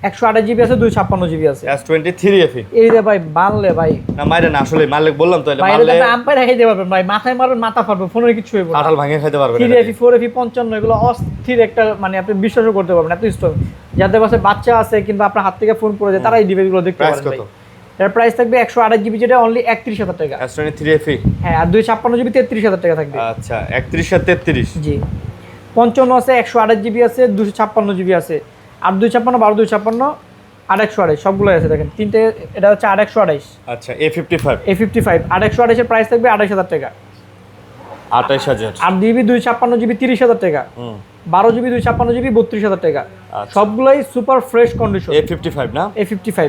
128 জিবি আছে, 256 জিবি আছে। S23 FE এই রে ভাই মারলে ভাই, না মাইরে না, আসলে মারলে বললাম তো, বাইরে মারলে তো আম্পায়ার রেখে দিতে পারবেন ভাই, মাথায় মারবেন মাথা ফাটবে, ফোনের কিছু হইব না। কাঁঠাল ভাঙে খেতে পারবেন 3 FE 4 FE 55 এগুলো অস্থির একটা, মানে আপনি বিশ্বাসও করতে পারবেন এত স্ট্রং। যাদের কাছে বাচ্চা আছে কিংবা আপনার হাত থেকে ফোন পড়ে যায় তারা এই ডিভাইসগুলো দেখতে প্রাইস পারেন কত? ভাই। এর প্রাইস থাকবে 128 জিবি, যেটা অনলি 31,000 টাকা। S23 FE হ্যাঁ, আর 256 জিবি 33,000 টাকা থাকবে। আচ্ছা 31 আর 33 জি, 55 আছে, 128 জিবি আছে, 256 জিবি আছে, আর 256 12 256 আর 128 সবগুলোই আছে দেখেন তিনটে। এটা হচ্ছে 828। আচ্ছা A55 A55 828 এর প্রাইস থাকবে 28,000 টাকা। 28000 আর জিবি 256 জিবি 30,000 টাকা। 12 জিবি 256 জিবি 32,000 টাকা। আচ্ছা। সবগুলাই সুপার ফ্রেশ কন্ডিশন। A55 না? A55।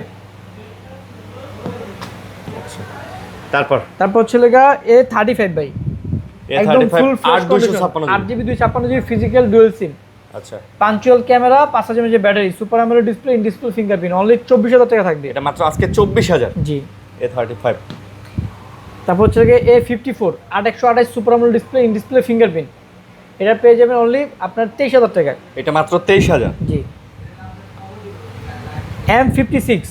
তারপর হচ্ছে লেগা A35 ভাই, একদম A35 full fresh condition. 8256 8 GB 256 GB physical dual SIM, আচ্ছা পাঞ্চুয়াল camera, 5000 mAh battery, super AMOLED display, in display fingerprint, only 24,000 টাকা থাকবে। এটা মাত্র আজকে 24000 জি। A35 তারপর হচ্ছে গিয়ে A54 828 super AMOLED display, in display fingerprint, এটা পেয়ে যাবেন অনলি আপনার 23,000 টাকায়। এটা মাত্র 23000 জি। M56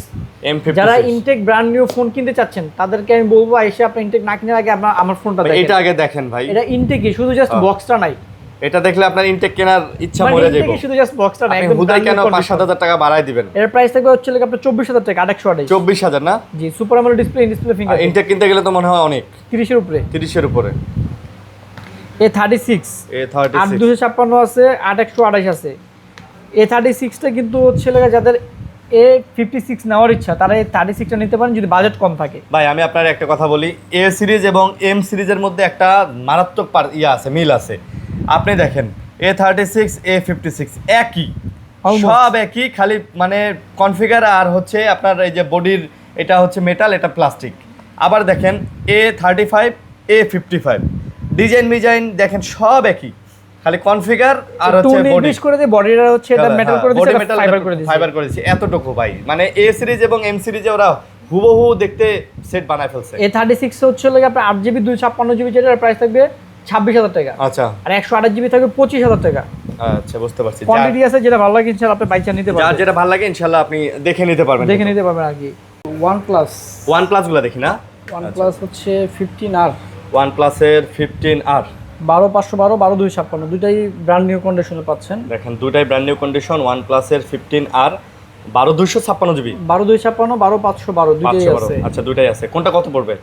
M56 যারা ইনটেক ব্র্যান্ড নিউ ফোন কিনতে চাচ্ছেন তাদেরকে আমি বলবো এসে আপনি ইনটেক না কেনার আগে আমার ফোনটা ভাই, দেখেন। এটা আগে দেখেন ভাই, এটা ইনটেকই, শুধু জাস্ট বক্সটা নাই। এটা দেখলে আপনার ইনটেক কেনার ইচ্ছা মানে মরে যাবে। ইনটেকই শুধু জাস্ট বক্সটা নাই, আপনি একদম হুদাই কেন brand new 5-7 condition। হাজার টাকা বাড়ায় দিবেন? এর প্রাইস থাকবে হচ্ছে আপনার 24,000 টাকা 828। 24000 না? জি, super AMOLED display, in display আর ফিঙ্গারপ্রিন্ট, ইনটেক কিনতে গেলে তো মনে হয় অনেক, 30 এর উপরে। 30 এর উপরে। A36 A36 8256 আছে, 8128 আছে। A36 টা কিন্তু হচ্ছে লাগা যাদের A56 নেওয়ার ইচ্ছা তারা A36 টা নিতে পারেন যদি বাজেট কম থাকে। ভাই আমি আপনার একটা কথা বলি, এ সিরিজ এবং এম সিরিজের মধ্যে একটা মারাত্মক আছে, মিল আছে। আপনি দেখেন A36 A56 একই, Almost। সব একই, খালি মানে কনফিগার আর হচ্ছে আপনার এই যে বডির, এটা হচ্ছে মেটাল, এটা প্লাস্টিক। আবার দেখেন A35 A55 ডিজাইন দেখেন সব একই, খালি কনফিগার আর একটু হচ্ছে বডি 19 করে দিয়ে বডিটা হচ্ছে এটা মেটাল করে দিয়েছে, এটা ফাইবার করে দিয়েছে। ফাইবার করেছি এতটুকু ভাই, মানে এ সিরিজ এবং এম সিরিজে ওরা হুবহু দেখতে সেট বানায় ফেলছে। A36 হচ্ছে লাগে আপনার 8 জিবি 256 জিবি, যেটার প্রাইস থাকবে 26,000 টাকা। আচ্ছা আর 128 জিবি থাকবে 25,000 টাকা। আচ্ছা বুঝতে পারছি। কোয়ান্টিটি আছে, যেটা ভালো লাগে ইনশাআল্লাহ আপনি বাইচা নিতে যার পারবেন, যেটা ভালো লাগে ইনশাআল্লাহ আপনি দেখে নিতে পারবেন। দেখে নিতে পারবেন আর কি। OnePlus গুলো দেখি না? OnePlus হচ্ছে 15R OnePlus এর 15R 12512 12256 দুইটাই ব্র্যান্ড নিউ কন্ডিশনে পাচ্ছেন। দেখেন দুটাই ব্র্যান্ড নিউ কন্ডিশন। OnePlus এর 15R 12256 জিবি 12256 12512 দুইটাই আছে। আচ্ছা দুটাই আছে, কোনটা কত পড়বে?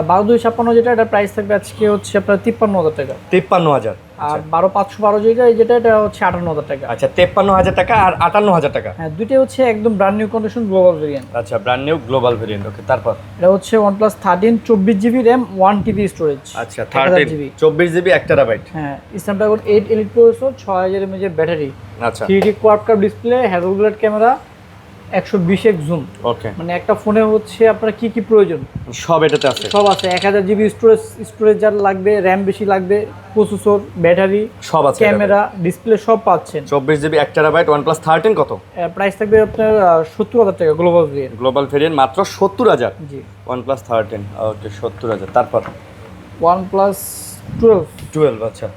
12256 যেটা, এটা প্রাইস থাকবে আজকে হচ্ছে আপনার 53,000 টাকা। 53,000। আর 12512 যেটা এটা হচ্ছে 58,000 টাকা। আচ্ছা 53,000 টাকা আর 58,000 টাকা। হ্যাঁ, দুইটাই হচ্ছে একদম brand new condition global variant. আচ্ছা brand new global variant. Okay তারপর এটা হচ্ছে OnePlus 13 24 GB RAM 1 TB storage. আচ্ছা 13 24 জিবি 1 টেরাবাইট। হ্যাঁ, Snapdragon 8 Elite প্রসেসর, 6000 mAh এর ব্যাটারি, আচ্ছা 3D কোয়াড কার্ভ ডিসপ্লে, হ্যালোগ্লাইড ক্যামেরা, 120x জুম। ওকে মানে একটা ফোনে হচ্ছে আপনার কি কি প্রয়োজন সব এটাতে আছে। সব আছে। 1000 জিবি স্টোরেজ যার লাগবে, র্যাম বেশি লাগবে, প্রসেসর, ব্যাটারি, সব আছে ক্যামেরা, ডিসপ্লে সব পাচ্ছেন। 24 জিবি 1 টেরাবাইট। OnePlus 13 কত? প্রাইস থাকবে আপনার 70,000 টাকা গ্লোবাল ভেরিয়েন্ট। গ্লোবাল ভেরিয়েন্ট মাত্র 70,000। জি। OnePlus 13 ওকে 70,000। তারপর OnePlus 12 আচ্ছা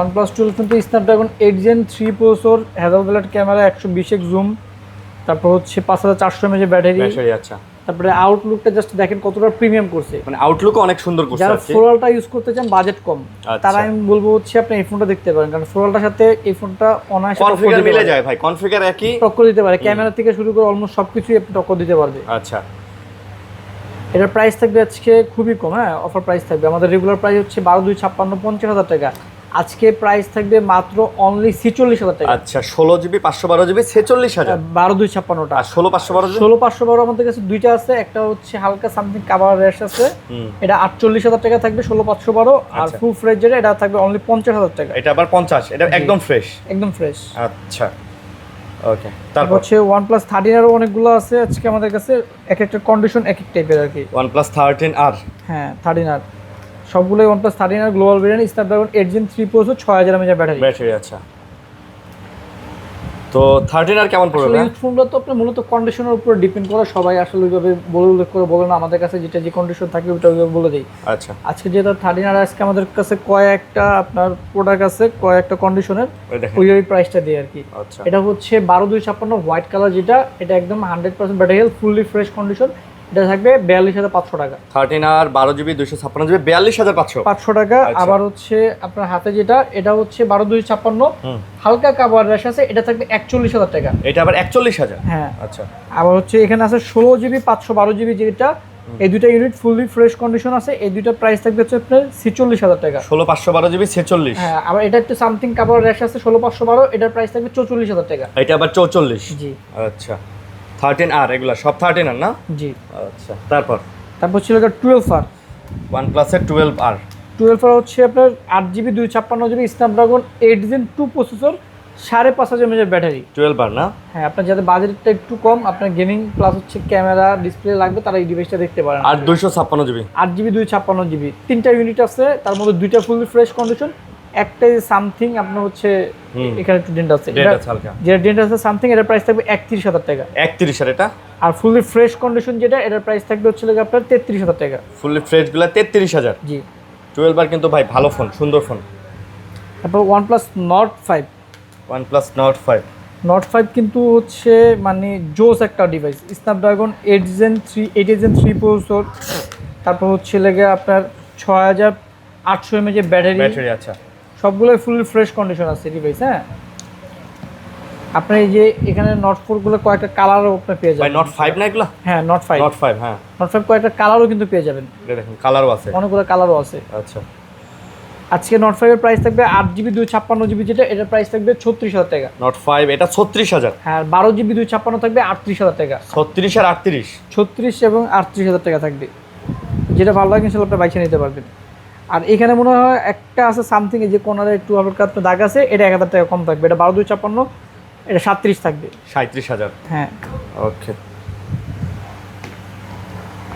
OnePlus 12 কিন্তু Snapdragon 8 Gen 3 প্রসেসর, হ্যালোগ্লাইড ক্যামেরা, 120x জুম, তারপর হচ্ছে 5400 mAh ব্যাটারি। ব্যাটারি আচ্ছা। তারপরে আউটলুকটা জাস্ট দেখেন কতটা প্রিমিয়াম করছে। মানে আউটলুক অনেক সুন্দর করছে যারা আর কি। ফ্লোরালটা ইউজ করতে চান, বাজেট কম, আচ্ছা। তারা আমি বলবো হচ্ছে আপনি এই ফোনটা দেখতে পারেন, কারণ ফ্লোরালটার সাথে এই ফোনটা অনায়াসে কনফিগার মিলে যায় ভাই, কনফিগার একই, টক্কর দিতে পারে। ক্যামেরা থেকে শুরু করে অলমোস্ট সবকিছুই আপনি টক্কর দিতে পারবে। আচ্ছা এটার প্রাইস থাকবে আজকে খুবই কম। হ্যাঁ, অফার প্রাইস থাকবে। আমাদের রেগুলার প্রাইস হচ্ছে 12,256 50,000 টাকা। আজকে প্রাইস থাকবে মাত্র অনলি 46,000 টাকা। আচ্ছা 16 জিবি 512 জিবি 46,000। 12,256টা। আর 16 512 জিবি 16,512 আমাদের কাছে দুইটা আছে, একটা হচ্ছে হালকা সামথিং কাভার র্যাশ আছে, এটা 48,000 টাকা থাকবে 16,512। আর আচ্ছা। ফুল ফ্রেশ যেটা, এটা থাকবে অনলি 50,000 টাকা। এটা আবার 50, এটা একদম ফ্রেশ। একদম ফ্রেশ। আচ্ছা ওকে তারপর তারপর হচ্ছে OnePlus 13 এরও অনেকগুলো আছে আজকে আমাদের কাছে, এক একটা কন্ডিশন এক এক টাইপের আর কি। OnePlus 13R হ্যাঁ 13R সবগুলোই OnePlus 13R global variant, Snapdragon 8 Gen 3 processor, 6000 mAh battery. Battery আচ্ছা। তো 13 আর কেমন পড়বে আসলে ভাই? ইউজ ফোনটা তো আপনার মূলত কন্ডিশনের উপর ডিপেন্ড করে, সবাই আসলে ওইভাবে উল্লেখ করে বলে না, আমাদের কাছে যেটা যে কন্ডিশন থাকে ওটা ওইভাবে বলে দেই। আচ্ছা, আজকে যেটা 13 আর আজকে আমাদের কাছে কয়েকটা আপনার প্রোডাক্ট আছে, কয়েকটা কন্ডিশনের ওই দেখেন। ওই প্রাইসটা দিই আর কি। আচ্ছা, এটা হচ্ছে 12256 হোয়াইট কালার, যেটা এটা একদম 100% battery health, fully fresh condition. এটা থাকবে 42500 টাকা। 13 আর 12 GB 256 GB 42500 500 টাকা। আচ্ছা। আবার হচ্ছে আপনার হাতে যেটা, এটা হচ্ছে 12256 হালকা কাভার র্যাশ আছে, এটা থাকবে 41000 টাকা। এটা আবার 41000। হ্যাঁ। আচ্ছা, আবার হচ্ছে এখানে আছে 16GB 512GB, যেটা এই দুইটা ইউনিট ফুললি ফ্রেশ কন্ডিশন আছে, এই দুইটা প্রাইস থাকবে হচ্ছে আপনার 46000 টাকা। 16 512 GB 46। হ্যাঁ, আবার এটা একটু সামথিং কাভার র্যাশ আছে 16512, এটার প্রাইস থাকবে 44000 টাকা। এটা আবার 44। জি আচ্ছা, 13 আর এগুলা সব 13 আর না? জি। আচ্ছা, তারপর তারপর ছিল 12R। OnePlus এর 12R 12R হচ্ছে আপনার 8GB 256GB Snapdragon 8 Gen 2 processor, 5500 mAh battery. 12R না? হ্যাঁ, আপনার যাদের বাজেটটা একটু কম, আপনার গেমিং প্লাস হচ্ছে ক্যামেরা ডিসপ্লে লাগবে, তারা এই ডিভাইসটা দেখতে পারেন। আর 256 GB 8GB 256GB, তিনটা ইউনিট আছে, তার মধ্যে দুইটা ফুললি ফ্রেশ কন্ডিশন, একটাই সামথিং আপনার হচ্ছে এখানে একটু ডেন্ট আছে, ডেটা হালকা। যেটা ডেন্ট আছে সামথিং, এটার প্রাইস থাকবে 31000 টাকা। 31 আর এটা আর ফুললি ফ্রেশ কন্ডিশন যেটা, এটার প্রাইস থাকবে হচ্ছে আপনার 33000 টাকা। ফুললি ফ্রেশ গুলা 33000। জি। 12R কিন্তু ভাই ভালো ফোন, সুন্দর ফোন। তারপর OnePlus Nord 5। OnePlus Nord 5 Nord 5 কিন্তু হচ্ছে মানে জোস একটা ডিভাইস, স্ন্যাপড্রাগন 8 Gen 3 প্রসেসর, তারপর হচ্ছে লেগে আপনার 6800 mAh ব্যাটারি। ব্যাটারি। আচ্ছা, সবগুলোই ফুললি ফ্রেশ কন্ডিশন আছে ডিভাইস। হ্যাঁ, আপনার এই যে এখানে Nord 4 গুলো কয়েকটা কালারও আপনি পেয়ে ভাই যাবেন। Nord 5 না এগুলা? হ্যাঁ, Nord 5 হ্যাঁ, Nord 5 কয়েকটা কালারও কিন্তু পেয়ে যাবেন, এটা দেখেন কালারও আছে। অনেকগুলো কালারও আছে। আচ্ছা, আজকে Nord 5 এর প্রাইস থাকবে 8GB 256GB, যেটা এটার প্রাইস থাকবে 36000 টাকা। Nord 5 এটা 36000। হ্যাঁ, 12GB 256 থাকবে 38000 টাকা। 36 আর 38। 36 এবং 38000 টাকা থাকবে, যেটা ভালো লাগে ইনশাআল্লাহ আপনি বাইছে নিতে পারবেন। আর এখানে মনে হয় একটা আছে সামথিং, এই যে কোনারে একটু হালকা আপনার দাগ আছে, এটা 1000 টাকা কম থাকবে, এটা 12256, এটা 37 থাকবে। 37000। হ্যাঁ। ওকে,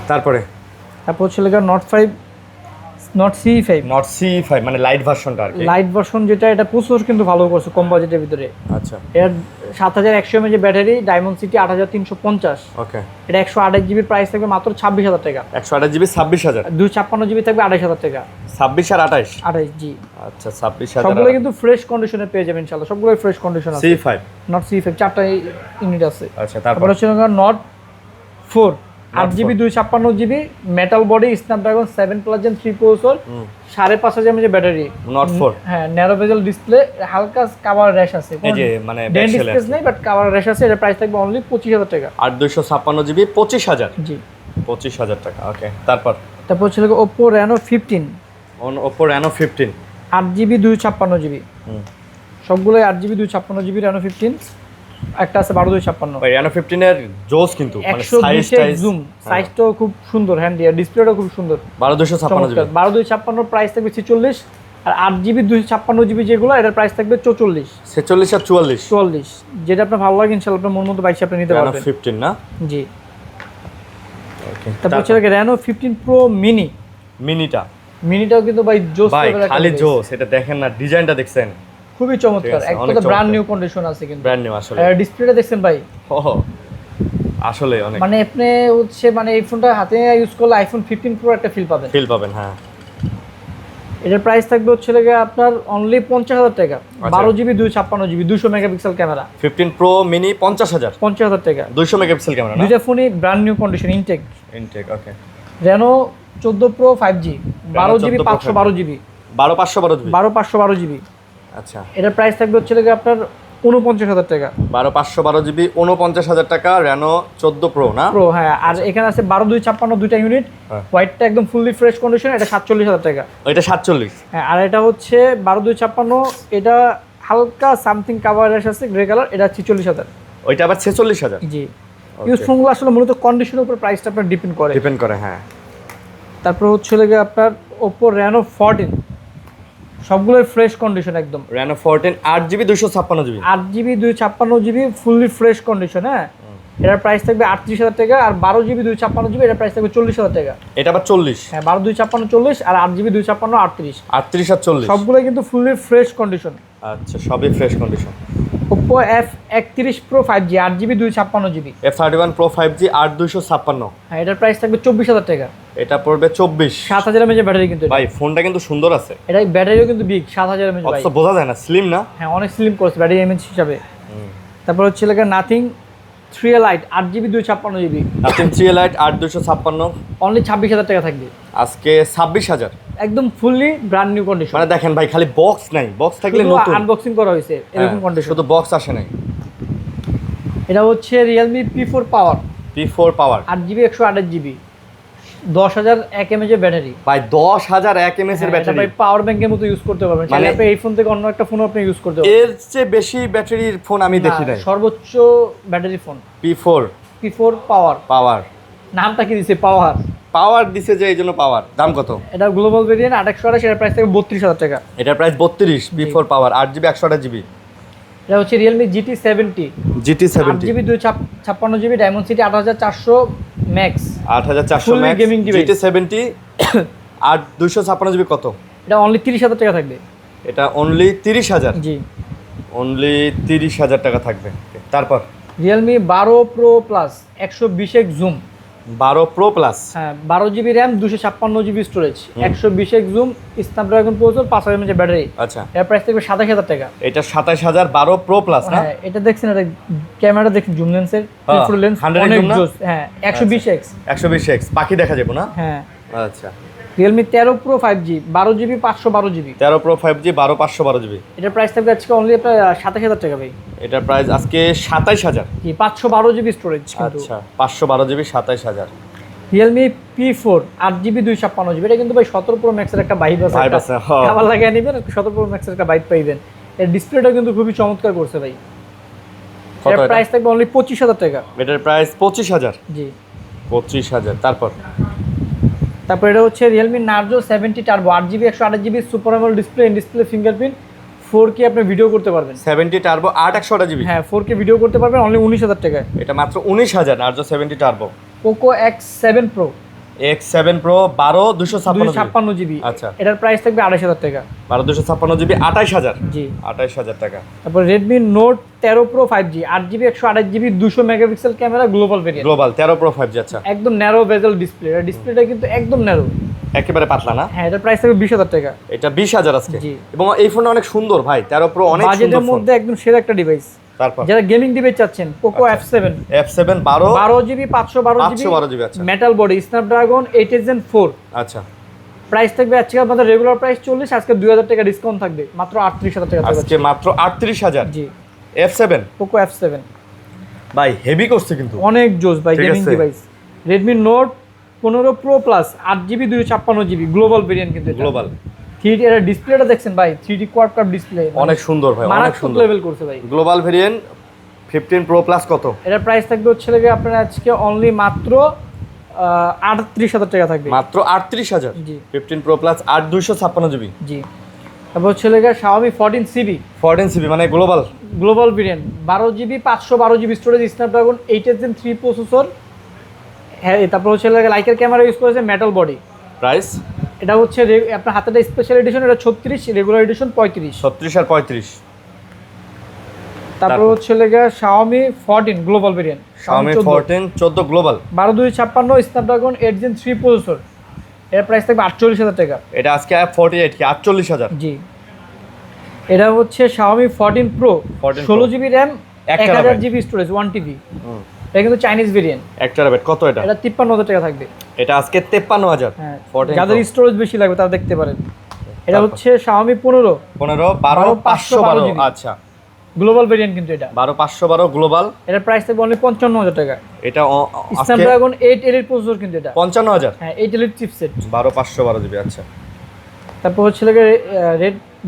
তারপরে তারপর হচ্ছে Nord 5 Nord CE5 Nord CE5 মানে লাইট ভার্সনটা আর কি। লাইট ভার্সন, যেটা এটা প্রসেসর কিন্তু ভালো করছে কম বাজেটের ভিতরে। আচ্ছা, এর 7100 mAh ব্যাটারি, ডায়মন্ড সিটি 8350। ওকে, এটা 128GB প্রাইস থাকবে মাত্র 26000 টাকা। 128 GB 26000। 256GB থাকবে 28000 টাকা। 26 আর 28। 28G। আচ্ছা, 26000। সবগুলো কিন্তু ফ্রেশ কন্ডিশনে পেয়ে যাবেন ইনশাআল্লাহ, সবগুলো ফ্রেশ কন্ডিশন আছে। CE5। Nord CE5 চারটা ইউনিট আছে। আচ্ছা, তারপর তারপর হচ্ছে Nord 4 8GB 256GB metal body, Snapdragon 7 Gen 3 processor, 5500 mAh battery. Nord 4 হ্যাঁ, ন্যারো বেজেল ডিসপ্লে, হালকা কাভার র্যাশ আছে, এই যে মানে ডেন্ট ব্যাকশেল স্পেস নেই, বাট কাভার র্যাশ আছে। এর প্রাইস থাকবে অনলি 25000 টাকা। আর 256 GB 25000। জি। 25000 টাকা। ওকে, তারপর তারপর হচ্ছে Oppo Reno 15 Oppo Reno 15 8GB 256GB, সবগুলোই 8GB 256GB Reno 15। একটা আছে 12256, ভাই Reno 15 এর জোস কিন্তু মানে সাইজ 120 জুম, সাইজটাও খুব সুন্দর, হ্যান্ডি, আর ডিসপ্লেটাও খুব সুন্দর। 12256 GB 12256 প্রাইস থাকবে 46, আর 8GB 256GB যেগুলো, এটার প্রাইস থাকবে 44। 46 আর 44। 44, যেটা আপনার ভালো লাগে ইনশাআল্লাহ আপনার মন মতো বাইক আপনি নিতে Reno পারবেন। 15 না? জি। ওকে, তারপর হচ্ছে Reno 15 Pro Mini। মিনিটাও কিন্তু ভাই জোস ভাই লেভেলের একটা খালি device। জোস, এটা দেখেন না, ডিজাইনটা দেখছেন, খুবই চমৎকার, ঠিক আছে, একদম অনেক ব্র্যান্ড চমৎকার। নিউ কন্ডিশন আছে কিন্তু। ব্র্যান্ড নিউ আসলে। ডিসপ্লেটা দেখছেন ভাই, ওহো, আসলে অনেক মানে আপনি হচ্ছে মানে এই ফোনটা হাতে ইউজ করলে iPhone 15 Pro একটা ফিল পাবেন। হ্যাঁ। এটার প্রাইস থাকবে হচ্ছে আপনার অনলি 50000 টাকা। আচ্ছা। 12GB 256GB 200 megapixel camera. 15 Pro Mini 50000। 50000 টাকা। 200 মেগাপিক্সেল ক্যামেরা না? দুইটা ফোনই ব্র্যান্ড নিউ কন্ডিশন, ইনটেক। ওকে। Reno 14 Pro 5G 12GB 512GB 12512 GB 12512GB। আচ্ছা, এটার প্রাইস থাকবে হচ্ছে আপনার 49000 টাকা। 12512 GB 49000 টাকা Reno 14 Pro না? প্রো, হ্যাঁ। আর এখানে আছে 12256 দুইটা ইউনিট, হ্যাঁ। হোয়াইটটা একদম ফুললি ফ্রেশ কন্ডিশন, এটা 47000 টাকা। এটা 47। হ্যাঁ, আর এটা হচ্ছে 12256, এটা হালকা সামথিং কাভার র্যাশ আছে গ্রে কালার, এটা 46000। ওইটা আবার 46000। জি। ইউজ ফোনগুলো আসলে মূলত কন্ডিশনের উপর প্রাইসটা আপনার ডিপেন্ড করে। হ্যাঁ। তারপর হচ্ছে আপনার Oppo Reno 14, সবগুলোই ফ্রেশ কন্ডিশন একদম। Reno 14 8GB 256GB 8GB 256GB fully fresh condition. হ্যাঁ, এটার প্রাইস থাকবে 38000 টাকা। আর 12GB 256GB এটার প্রাইস থাকবে 40000 টাকা। এটা আবার 40। হ্যাঁ, 12 256 40, আর 8GB 256 38। 38 আর 40 সবগুলো কিন্তু ফুললি ফ্রেশ কন্ডিশন। আচ্ছা, সবই fresh condition. Oppo Oppo F31 Pro 5G 8GB 256GB। F31 Pro 5G 8256। হ্যাঁ, এটার প্রাইস থাকবে 24,000 টাকা। এটা পড়বে 24। 7000 mAh ব্যাটারি কিন্তু এটা। ভাই ফোনটা কিন্তু সুন্দর আছে। এটা ব্যাটারিও কিন্তু বিগ 7000 mAh ভাই। অত বোঝা যায় না, স্লিম না? হ্যাঁ, অনেক স্লিম করছে ব্যাটারি এমএএইচ হিসাবে। তারপর হচ্ছে লাগে nothing 3 Lite 8GB 256GB। Nothing 3 Lite 8256 only 26,000 টাকা থাকবে আজকে 26,000। একদম ফুললি ব্র্যান্ড নিউ কন্ডিশন। মানে দেখেন ভাই, খালি বক্স নাই, বক্স থাকলে নতুন আনবক্সিং করা হয়েছে এরকম কন্ডিশন, শুধু বক্স আসে নাই। এটা হচ্ছে Realme P4 Power P4 পাওয়ার 8GB 128GB 10,001 mAh ব্যাটারি। ভাই 10,001 mAh এর এটা ব্যাটারি। ভাই পাওয়ার ব্যাংকের মতো ইউজ করতে পারবেন, মানে চাইলে আপনি এই ফোন থেকে অন্য একটা ফোন আপনি ইউজ করতে পারবেন। এর চেয়ে বেশি ব্যাটারির ফোন আমি দেখি নাই। সর্বোচ্চ ব্যাটারি ফোন P4 পাওয়ার। পাওয়ার নামটা কি দিছে পাওয়ার? পাওয়ার দিছে যে এই জন্য পাওয়ার। দাম কত? এটা গ্লোবাল ভেরিয়েন্ট 828, এর প্রাইস থেকে 32,000 টাকা। এটার প্রাইস 32। P4 পাওয়ার 8GB 128GB। এটা হচ্ছে Realme GT70 8GB 256GB diamond city 8400 max 8400 Fully max gaming device। GT70 আর 256GB কত? এটা অনলি 30,000 টাকা থাকবে। এটা অনলি 30,000। জি, অনলি 30,000 টাকা থাকবে। তারপর Realme 12 Pro Plus 120x zoom 12 Pro Plus। হ্যাঁ, 12GB RAM 256GB storage 120x zoom Snapdragon processor 5000 mAh battery. আচ্ছা, এর প্রাইস থাকবে 27,000 টাকা। এটা 27,000 12 Pro Plus না? হ্যাঁ, এটা দেখছেন, এটা ক্যামেরা দেখুন, জুম লেন্সের ফুল লেন্স 100 অনেক zoom না? জোস। হ্যাঁ, 120x 120x পাখি দেখা যাবে না? হ্যাঁ। আচ্ছা, Realme 13 Pro 5G 12GB 512GB 13 Pro 5G 12 512GB। এটার প্রাইস থাকবে আজকে অনলি আপনার 27,000 টাকা ভাই। এটার প্রাইস আজকে 27,000। কি 512GB স্টোরেজ কিন্তু। আচ্ছা, 512GB 27,000। Realme P4 8GB 256GB, এটা কিন্তু ভাই 17 Pro Max এর একটা ভাইব আছে। Vibe আছে, হ্যাঁ। আবার লাগিয়ে নেবেন, 17 Pro Max এর একটা ভাইব পাইবেন। এর ডিসপ্লেটা কিন্তু খুবই চমৎকার করছে ভাই। কত এর এটা? প্রাইস থাকবে অনলি 25,000 টাকা। এটার প্রাইস 25,000। জি, 25,000। তারপর এটা হচ্ছে Realme Narzo 70 Turbo 8GB 128GB super AMOLED display, in display fingerprint 4K আপনি ভিডিও করতে পারবেন। 70 টার্বো 8/128GB। হ্যাঁ, 4K ভিডিও করতে পারবেন অনলি 19,000 টাকায়। এটা মাত্র 19,000 Narzo 70 turbo. Poco X7 Pro X7 Pro 12 256GB। 256GB। আচ্ছা, এটার প্রাইস থাকবে 28,000 টাকা। 12 256GB 28,000। জি, 28,000 টাকা। তারপর Redmi Note 13 Pro 5G 8GB 128GB 200 megapixel camera global variant. Global 13 Pro 5G। আচ্ছা, একদম ন্যারো বেজেল ডিসপ্লে, এর ডিসপ্লেটা কিন্তু একদম ন্যারো, একেবারে পাতলা না? হ্যাঁ। এটার প্রাইস থাকবে 20,000 টাকা। এটা 20,000 আজকে। জি। এবং এই ফোনটা অনেক সুন্দর ভাই, 13 Pro অনেক সুন্দর বাজেটের ফোন। মধ্যে একদম সেরা একটা ডিভাইস। তারপর যারা গেমিং ডিভাইস চাচ্ছেন, Poco আচ্ছা। F7 F7 12 12GB 512GB আচ্ছা। Metal body Snapdragon 8 Gen 4। আচ্ছা, প্রাইস থাকবে আজকে আমাদের রেগুলার প্রাইস 40, আজকে 2,000 টাকা ডিসকাউন্ট থাকবে, মাত্র 38,000 টাকা থাকবে আজকে মাত্র 38,000। জি, F7 Poco F7 ভাই হেভি করছে কিন্তু। অনেক জোস ভাই ঠিক গেমিং আছে। Device. Redmi Note 15 Pro Plus 8GB 256GB global variant কিন্তু এটা। গ্লোবাল 3D এর ডিসপ্লেটা দেখছেন ভাই, 3D কোয়াড কাপ ডিসপ্লে অনেক সুন্দর ভাই, অনেক মারাত্মক সুন্দর। লেভেল করছে ভাই। গ্লোবাল ভেরিয়েন্ট 15 Pro Plus কত? এটার প্রাইস থাকবে হচ্ছে লাগে আপনার আজকে অনলি মাত্র 38,000 টাকা থাকবে। মাত্র 38,000। জি, 15 Pro Plus 8256GB। জি। তারপর হচ্ছে লাগে Xiaomi 14CB 14CB মানে global global variant 12GB 512GB storage Snapdragon 8 Gen 3 processor. হ্যাঁ, তারপর হচ্ছে লাগে লাইকার ক্যামেরা ইউজ করেছে, মেটাল বডি। প্রাইস এটা হচ্ছে আপনার হাতেটা স্পেশাল এডিশন, এটা 36, রেগুলার এডিশন 35। 36 আর 35। তারপর হচ্ছে লাগে Xiaomi 14 global variant Xiaomi 14 global 12/256 Snapdragon 8 Gen 3 processor. এর প্রাইস থাকবে 48,000 টাকা। এটা আজকে 48 কি 48,000। জি, এটা হচ্ছে Xiaomi 14 Pro 14 Pro 16GB RAM 1 1000GB storage 1TB। এটা কিন্তু চাইনিজ ভেরিয়েন্ট। 1 টেরাবাইট কত এটা? এটা 53,000 টাকা থাকবে। এটা আজকে 53,000। হ্যাঁ, 14 যাদের Pro। স্টোরেজ বেশি লাগবে তারা দেখতে পারেন। এটা তারপর? হচ্ছে Xiaomi 15 15 12 512। GB আচ্ছা, গ্লোবাল ভেরিয়েন্ট কিন্তু এটা। 12 512 গ্লোবাল। এটার প্রাইস থাকবে অনলি 55,000 টাকা। এটা আজকে স্ন্যাপড্রাগন 8 Elite প্রসেসর কিন্তু এটা। 55,000। হ্যাঁ, 8 Elite চিপসেট। 12 512GB। আচ্ছা, তারপর হচ্ছে লাগে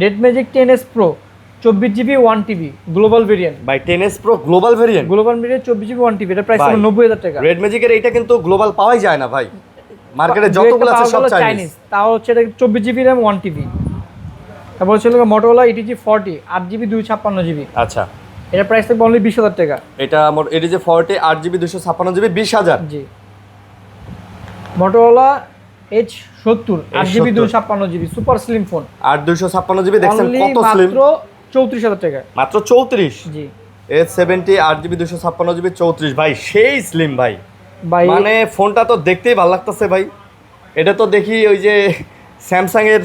Red Magic 10s Pro 24GB 1TB global variant. ভাই 10s Pro global variant. Global variant 24GB 1TB, এটা প্রাইস ভাই, হবে 90,000 টাকা। রেড ম্যাজিকের এইটা কিন্তু গ্লোবাল পাওয়াই যায় না ভাই, মার্কেটে যতগুলো আছে সব চাইনিজ। তাও হচ্ছে এটা 24GB র্যাম 1TB। তারপর হচ্ছে লাগে Motorola ETG 40 8GB 256GB। আচ্ছা, এটা প্রাইস থাকবে অনলি 20,000 টাকা। এটা আমার এটা যে 40 8GB 256GB 20,000। জি, Motorola H70 8GB 256GB super slim phone 8256GB দেখছেন অনলি কত স্লিম, মাত্র 34,000 টাকা। মাত্র 34। জি, S70 8GB 256GB 34 ভাই, সেই স্লিম ভাই। ভাই মানে ফোনটা তো দেখতেই ভালো লাগতেছে ভাই। এটা তো দেখি ওই যে স্যামসাং এর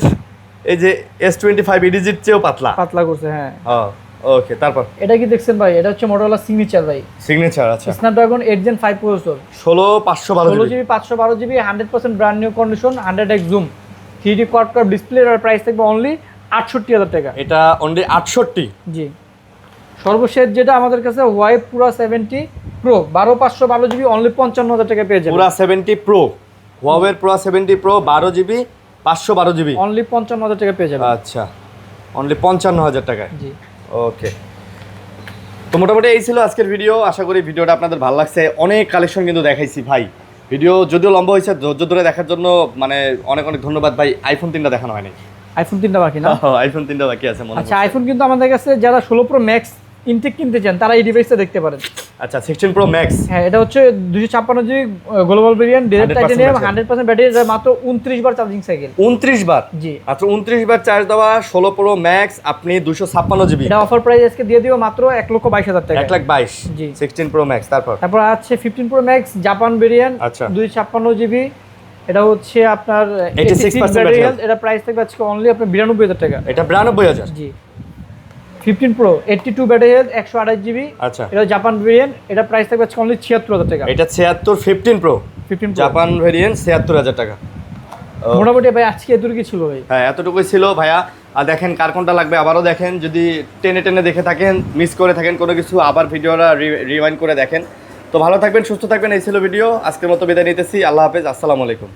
এই যে S25 ইডিজির চেয়েও পাতলা পাতলা করছে, হ্যাঁ। ওকে, তারপর এটা কি দেখছেন ভাই? এটা হচ্ছে মোটরোলা সিগনেচার ভাই, সিগনেচার। আচ্ছা, Snapdragon 8 Gen 5 processor, 16512 16GB 512GB, 100% brand new condition, 100x zoom, 3D quad curve display. আর প্রাইস থাকবে অনলি 68,000 টাকা। এটা অনলি 68। জি, সর্বশেষ যেটা আমাদের কাছে ওয়াই পুরা 70 প্রো 12512GB অনলি 55,000 টাকা পেয়ে যাবেন। পুরা 70 প্রো, হুয়াওয়ের পুরা 70 প্রো 12GB 512GB অনলি 55,000 টাকা পেয়ে যাবেন। আচ্ছা, অনলি 55,000 টাকায়। জি, ওকে, তো মোটামুটি এই ছিল আজকের ভিডিও। আশা করি ভিডিওটা আপনাদের ভালো লাগছে। অনেক কালেকশন কিন্তু দেখাইছি ভাই। ভিডিও যদিও লম্বা হয়েছে, ধৈর্য ধরে দেখার জন্য মানে অনেক অনেক ধন্যবাদ ভাই। আইফোন 3টা দেখানো হয়নি। আইফোন 3টা বাকি না? আইফোন 3টা বাকি আছে মনে আচ্ছা, আইফোন কিন্তু আমাদের কাছে যারা 16 প্রো ম্যাক্স ইনটেক কিনতে চান তারা এই ডিভাইসটা দেখতে পারেন। আচ্ছা, 16 প্রো ম্যাক্স। হ্যাঁ, এটা হচ্ছে 256GB global variant, direct 100% titanium, battery. 100% battery, এটা মাত্র 29 বার চার্জিং সাইকেল। 29 বার? জি, আচ্ছা, 29 বার চার্জ দেওয়া 16 প্রো ম্যাক্স, আপনি 256GB। এটা অফার প্রাইস আজকে দিয়ে দিব মাত্র 1,22,000 টাকা। 1,22,000। জি, 16 প্রো ম্যাক্স। তারপর আছে 15 প্রো ম্যাক্স জাপান ভেরিয়েন্ট, আচ্ছা। 256GB, এটা হচ্ছে আপনার 86% ব্যাটারি ব্যাটারি। হেলথ। এটা প্রাইস থাকবে আজকে অনলি আপনার 92,000 টাকা। এটা 92,000। জি, 15 প্রো 82 ব্যাটারি হেলথ 128GB, আচ্ছা, এটা জাপান ভেরিয়েন্ট, এটা প্রাইস থাকবে আজকে অনলি 76,000 টাকা। এটা 76 15 প্রো 15 প্রো জাপান ভেরিয়েন্ট 76,000 টাকা। মোটামুটি ভাই আজকে এতটুকু ছিল ভাই। হ্যাঁ, এতটুকুই ছিল ভাইয়া। আর দেখেন কার কোনটা লাগবে আবারও দেখেন, যদি টেনে টেনে দেখে থাকেন, মিস করে থাকেন কোনো কিছু, আবার ভিডিওটা রিওয়াইন্ড করে দেখেন। তো ভালো থাকবেন, সুস্থ থাকবেন। এই ছিল ভিডিও। আজকের মতো বিদায় নিতেছি। আল্লাহ হাফেজ, আসসালামু আলাইকুম।